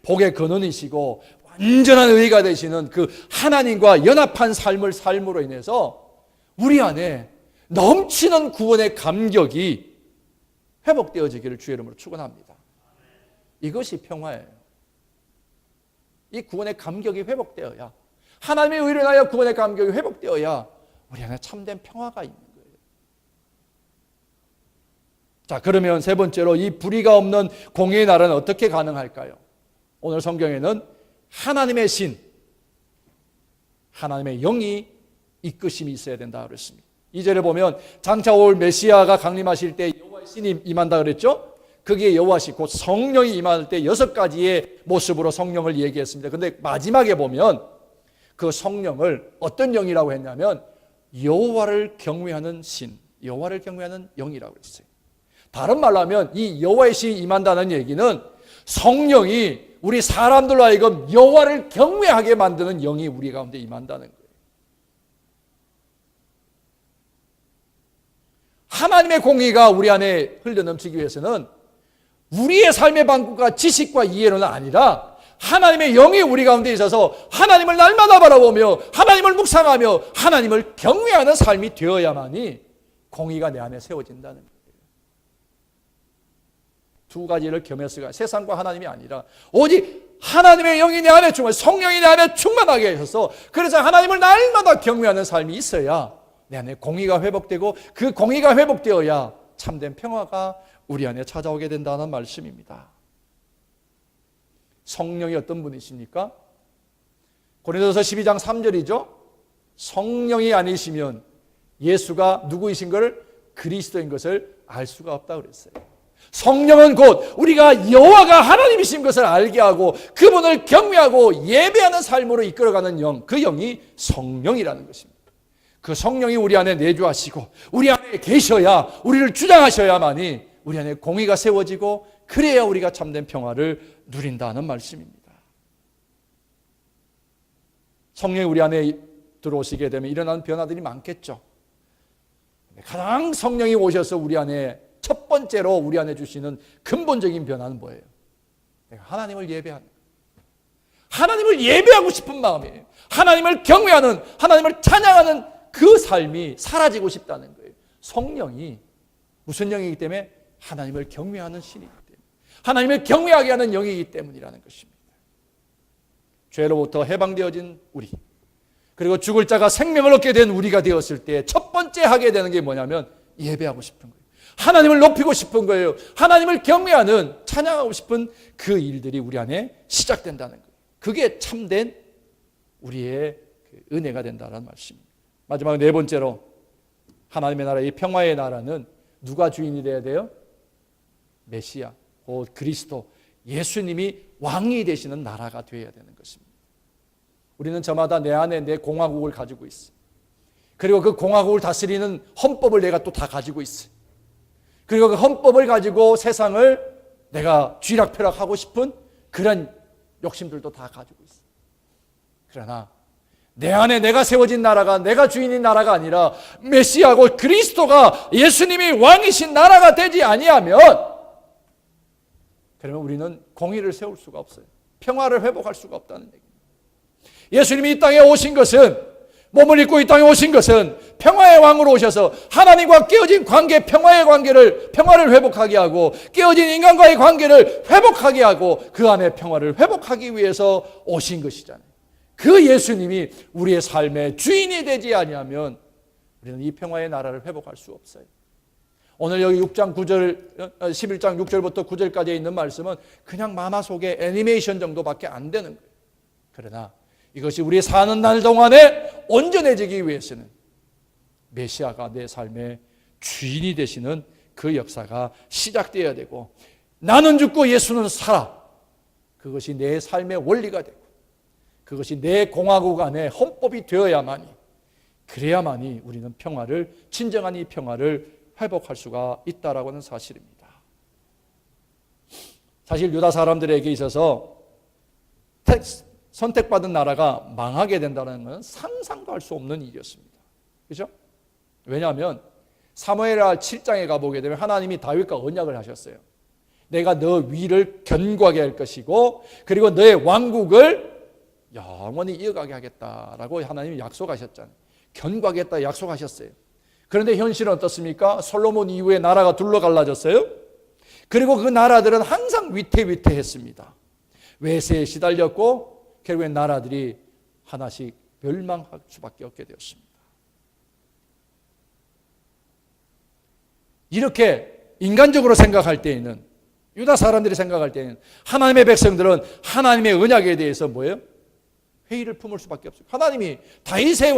복의 근원이시고 완전한 의가 되시는 그 하나님과 연합한 삶을 삶으로 인해서 우리 안에 넘치는 구원의 감격이 회복되어지기를 주의 이름으로 축원합니다. 이것이 평화예요. 이 구원의 감격이 회복되어야, 하나님의 의를 인하여 구원의 감격이 회복되어야 우리 안에 참된 평화가 있는 거예요. 자, 그러면 세 번째로 이 불의가 없는 공의의 나라는 어떻게 가능할까요? 오늘 성경에는 하나님의 신, 하나님의 영이 이끄심이 있어야 된다 그랬습니다. 2절에 보면 장차 올 메시아가 강림하실 때 여호와의 신이 임한다 그랬죠? 거기에 여호와시 곧 성령이 임할 때 6가지의 모습으로 성령을 얘기했습니다. 그런데 마지막에 보면 그 성령을 어떤 영이라고 했냐면 여호와를 경외하는 신, 여호와를 경외하는 영이라고 했어요. 다른 말로 하면 이 여호와의 신이 임한다는 얘기는 성령이 우리 사람들로 하여금 여호와를 경외하게 만드는 영이 우리 가운데 임한다는 거예요. 하나님의 공의가 우리 안에 흘러넘치기 위해서는 우리의 삶의 방법과 지식과 이해로는 아니라 하나님의 영이 우리 가운데 있어서 하나님을 날마다 바라보며 하나님을 묵상하며 하나님을 경외하는 삶이 되어야만이 공의가 내 안에 세워진다는 거예요. 두 가지를 겸해서가 세상과 하나님이 아니라 오직 하나님의 영이 내 안에 충만, 성령이 내 안에 충만하게 하셔서 그래서 하나님을 날마다 경외하는 삶이 있어야 내 안에 공의가 회복되고 그 공의가 회복되어야 참된 평화가 우리 안에 찾아오게 된다는 말씀입니다. 성령이 어떤 분이십니까? 고린도서 12장 3절이죠. 성령이 아니시면 예수가 누구이신 것을 그리스도인 것을 알 수가 없다고 그랬어요. 성령은 곧 우리가 여호와가 하나님이신 것을 알게 하고 그분을 경외하고 예배하는 삶으로 이끌어가는 영, 그 영이 성령이라는 것입니다. 그 성령이 우리 안에 내주하시고 우리 안에 계셔야, 우리를 주장하셔야만이 우리 안에 공의가 세워지고 그래야 우리가 참된 평화를 누린다는 말씀입니다. 성령이 우리 안에 들어오시게 되면 일어나는 변화들이 많겠죠. 가장 성령이 오셔서 우리 안에 첫 번째로 우리 안에 주시는 근본적인 변화는 뭐예요? 내가 하나님을 예배하는 거예요. 하나님을 예배하고 싶은 마음이에요. 하나님을 경외하는, 하나님을 찬양하는 그 삶이 사라지고 싶다는 거예요. 성령이 무슨 영이기 때문에? 하나님을 경외하는 신이기 때문에, 하나님을 경외하게 하는 영이기 때문이라는 것입니다. 죄로부터 해방되어진 우리, 그리고 죽을 자가 생명을 얻게 된 우리가 되었을 때 첫 번째 하게 되는 게 뭐냐면 예배하고 싶은 거예요. 하나님을 높이고 싶은 거예요. 하나님을 경외하는, 찬양하고 싶은 그 일들이 우리 안에 시작된다는 거예요. 그게 참된 우리의 은혜가 된다는 말씀입니다. 마지막 네 번째로 하나님의 나라, 이 평화의 나라는 누가 주인이 되어야 돼요? 메시아, 곧 그리스도, 예수님이 왕이 되시는 나라가 되어야 되는 것입니다. 우리는 저마다 내 안에 내 공화국을 가지고 있어요. 그리고 그 공화국을 다스리는 헌법을 내가 또 다 가지고 있어요. 그리고 그 헌법을 가지고 세상을 내가 쥐락펴락하고 싶은 그런 욕심들도 다 가지고 있어요. 그러나 내 안에 내가 세워진 나라가, 내가 주인인 나라가 아니라 메시아고 그리스도가 예수님이 왕이신 나라가 되지 아니하면, 그러면 우리는 공의를 세울 수가 없어요. 평화를 회복할 수가 없다는 얘기입니다. 예수님이 이 땅에 오신 것은, 몸을 입고 이 땅에 오신 것은 평화의 왕으로 오셔서 하나님과 깨어진 관계, 평화를 회복하게 하고 깨어진 인간과의 관계를 회복하게 하고 그 안에 평화를 회복하기 위해서 오신 것이잖아요. 그 예수님이 우리의 삶의 주인이 되지 아니하면 우리는 이 평화의 나라를 회복할 수 없어요. 오늘 여기 6장 9절, 11장 6절부터 9절까지 있는 말씀은 그냥 만화 속의 애니메이션 정도밖에 안 되는 거예요. 그러나 이것이 우리 사는 날 동안에 온전해지기 위해서는 메시아가 내 삶의 주인이 되시는 그 역사가 시작되어야 되고, 나는 죽고 예수는 살아, 그것이 내 삶의 원리가 되고 그것이 내 공화국 안에 헌법이 되어야만이, 그래야만이 우리는 평화를, 진정한 이 평화를 회복할 수가 있다라고 하는 사실입니다. 사실 유다 사람들에게 있어서 선택받은 나라가 망하게 된다는 것은 상상도 할 수 없는 일이었습니다. 그렇죠? 왜냐하면 사무엘하 7장에 가보게 되면 하나님이 다윗과 언약을 하셨어요. 내가 너 위를 견고하게 할 것이고 그리고 너의 왕국을 영원히 이어가게 하겠다라고 하나님이 약속하셨잖아요. 견고하겠다 약속하셨어요. 그런데 현실은 어떻습니까? 솔로몬 이후에 나라가 둘러 갈라졌어요. 그리고 그 나라들은 항상 위태위태했습니다. 외세에 시달렸고 결국엔 나라들이 하나씩 멸망할 수밖에 없게 되었습니다. 이렇게 인간적으로 생각할 때에는, 유다 사람들이 생각할 때에는 하나님의 백성들은 하나님의 언약에 대해서 뭐예요? 회의를 품을 수밖에 없어요. 하나님이 다윗의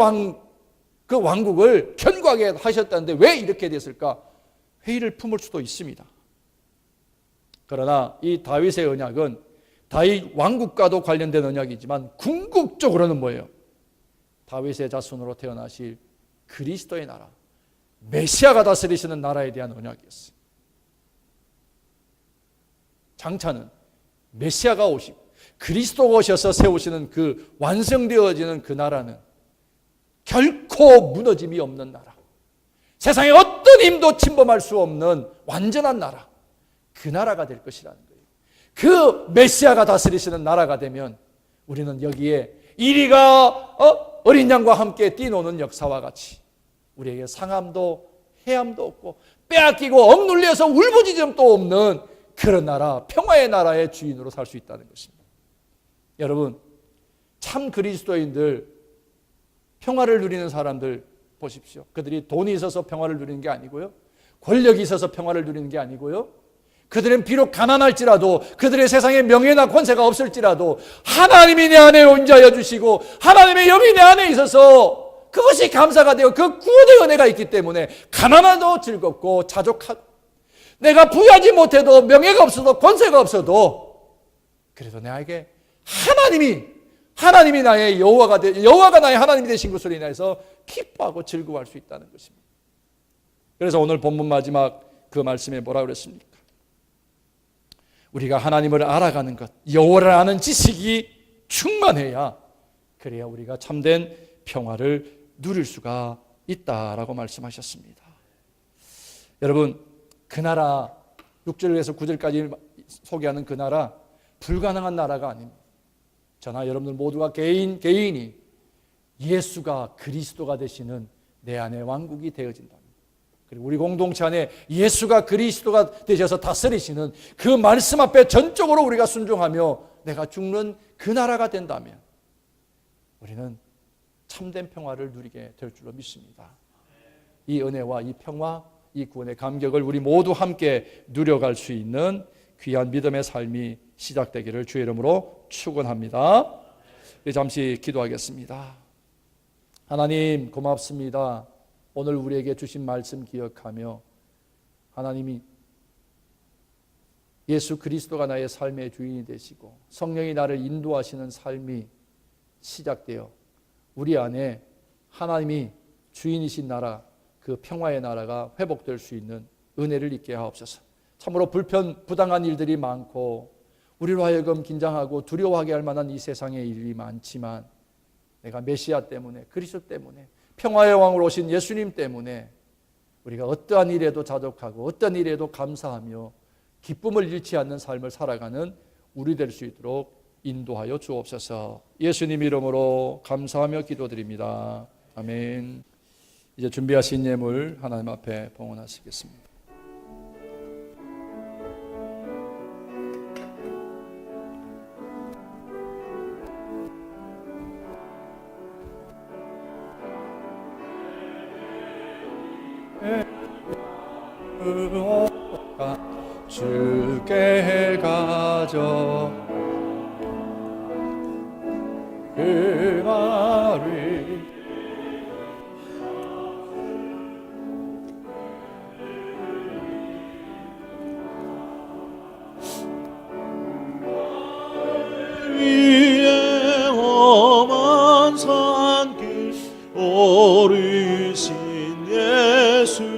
그 왕국을 견고하게 하셨다는데 왜 이렇게 됐을까? 회의를 품을 수도 있습니다. 그러나 이 다윗의 언약은 다윗 왕국과도 관련된 언약이지만 궁극적으로는 뭐예요? 다윗의 자손으로 태어나실 그리스도의 나라, 메시아가 다스리시는 나라에 대한 언약이었어요. 장차는 메시아가 오시고 그리스도가 오셔서 세우시는 그 완성되어지는 그 나라는 결코 무너짐이 없는 나라, 세상에 어떤 힘도 침범할 수 없는 완전한 나라, 그 나라가 될 것이라는 거예요. 그 메시아가 다스리시는 나라가 되면 우리는 여기에 이리가 어린 양과 함께 뛰노는 역사와 같이 우리에게 상함도 해함도 없고 빼앗기고 억눌려서 울부짖음도 없는 그런 나라, 평화의 나라의 주인으로 살 수 있다는 것입니다. 여러분, 참 그리스도인들, 평화를 누리는 사람들 보십시오. 그들이 돈이 있어서 평화를 누리는 게 아니고요, 권력이 있어서 평화를 누리는 게 아니고요, 그들은 비록 가난할지라도, 그들의 세상에 명예나 권세가 없을지라도 하나님이 내 안에 온자여 주시고 하나님의 영이 내 안에 있어서 그것이 감사가 되어 그 구원의 은혜가 있기 때문에 가난해도 즐겁고 자족하고, 내가 부유하지 못해도 명예가 없어도 권세가 없어도 그래도 내게 하나님이 나의 여호와가 나의 하나님이 되신 것으로 인해서 기뻐하고 즐거워할 수 있다는 것입니다. 그래서 오늘 본문 마지막 그 말씀에 뭐라고 그랬습니까? 우리가 하나님을 알아가는 것, 여호와를 아는 지식이 충만해야, 그래야 우리가 참된 평화를 누릴 수가 있다라고 말씀하셨습니다. 여러분, 그 나라 6절에서 9절까지 소개하는 그 나라, 불가능한 나라가 아닙니다. 저나 여러분들 모두가 개인이 예수가 그리스도가 되시는 내 안의 왕국이 되어진답니다. 그리고 우리 공동체 안에 예수가 그리스도가 되셔서 다스리시는 그 말씀 앞에 전적으로 우리가 순종하며 내가 죽는 그 나라가 된다면 우리는 참된 평화를 누리게 될 줄로 믿습니다. 이 은혜와 이 평화, 이 구원의 감격을 우리 모두 함께 누려갈 수 있는 귀한 믿음의 삶이 시작되기를 주의 이름으로 축원합니다. 잠시 기도하겠습니다. 하나님 고맙습니다. 오늘 우리에게 주신 말씀 기억하며 하나님이 예수 그리스도가 나의 삶의 주인이 되시고 성령이 나를 인도하시는 삶이 시작되어 우리 안에 하나님이 주인이신 나라, 그 평화의 나라가 회복될 수 있는 은혜를 있게 하옵소서. 참으로 부당한 일들이 많고 우리로 하여금 긴장하고 두려워하게 할 만한 이 세상의 일이 많지만 내가 메시아 때문에, 그리스도 때문에, 평화의 왕으로 오신 예수님 때문에 우리가 어떠한 일에도 자족하고 어떤 일에도 감사하며 기쁨을 잃지 않는 삶을 살아가는 우리 될 수 있도록 인도하여 주옵소서. 예수님 이름으로 감사하며 기도드립니다. 아멘. 이제 준비하신 예물 하나님 앞에 봉헌하시겠습니다. 주께 가져 그 말이 위에 험한 산길 오르신 예수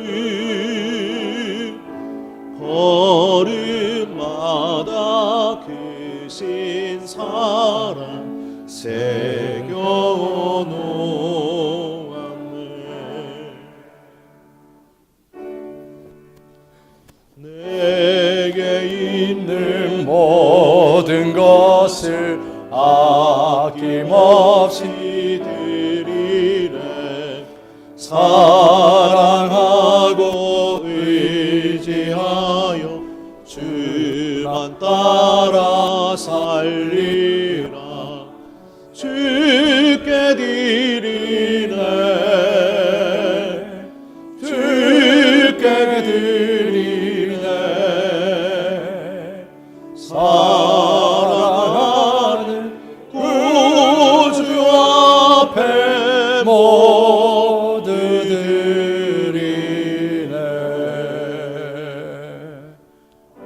걸음마다 크신 사랑 새겨놓았네. 내게 있는 모든 것을 아낌없이 드리래. 사랑하고 의지하여 주 살아 살리라 주께 드리네 주께 드리네 사랑하는 구주 앞에 모두 드리네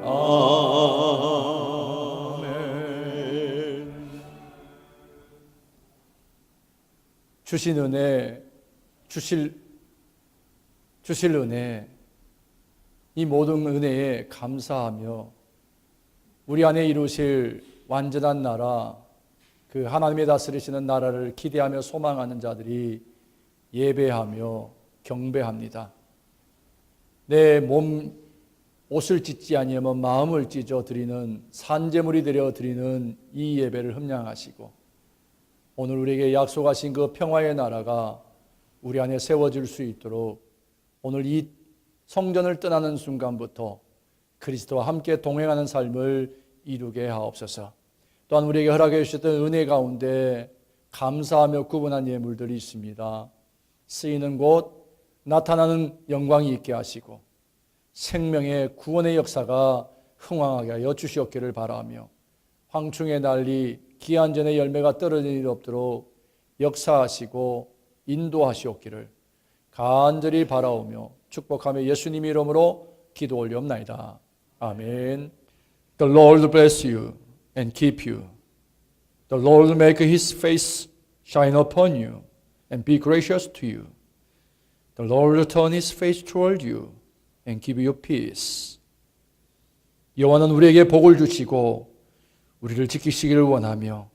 아멘. 주신 은혜, 주실 은혜, 이 모든 은혜에 감사하며 우리 안에 이루실 완전한 나라, 그 하나님의 다스리시는 나라를 기대하며 소망하는 자들이 예배하며 경배합니다. 내 몸 옷을 찢지 아니하면 마음을 찢어 드리는 산제물이 되려 드리는 이 예배를 흠량하시고 오늘 우리에게 약속하신 그 평화의 나라가 우리 안에 세워질 수 있도록 오늘 이 성전을 떠나는 순간부터 그리스도와 함께 동행하는 삶을 이루게 하옵소서. 또한 우리에게 허락해 주셨던 은혜 가운데 감사하며 구분한 예물들이 있습니다. 쓰이는 곳, 나타나는 영광이 있게 하시고 생명의 구원의 역사가 흥왕하게 하여 주시옵기를 바라며 황충의 난리, 기한전의 열매가 떨어질 일 없도록 역사하시고 인도하시옵기를 간절히 바라오며 축복하며 예수님 이름으로 기도 올리옵나이다. 아멘. The Lord bless you and keep you. The Lord make his face shine upon you and be gracious to you. The Lord turn his face toward you and give you peace. 여호와는 우리에게 복을 주시고 우리를 지키시기를 원하며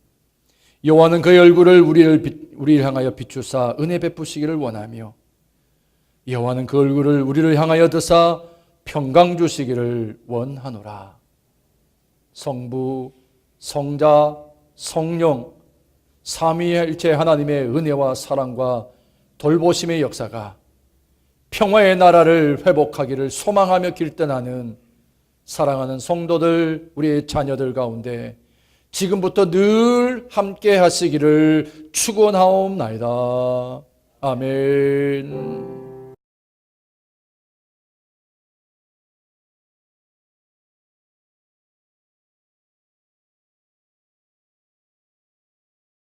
여호와는 그의 얼굴을 우리를 향하여 비추사 은혜 베푸시기를 원하며 여호와는 그 얼굴을 우리를 향하여 드사 평강 주시기를 원하노라. 성부, 성자, 성령 삼위일체 하나님의 은혜와 사랑과 돌보심의 역사가 평화의 나라를 회복하기를 소망하며 길떠나는 사랑하는 성도들, 우리의 자녀들 가운데 지금부터 늘 함께 하시기를 축원하옵나이다. 아멘.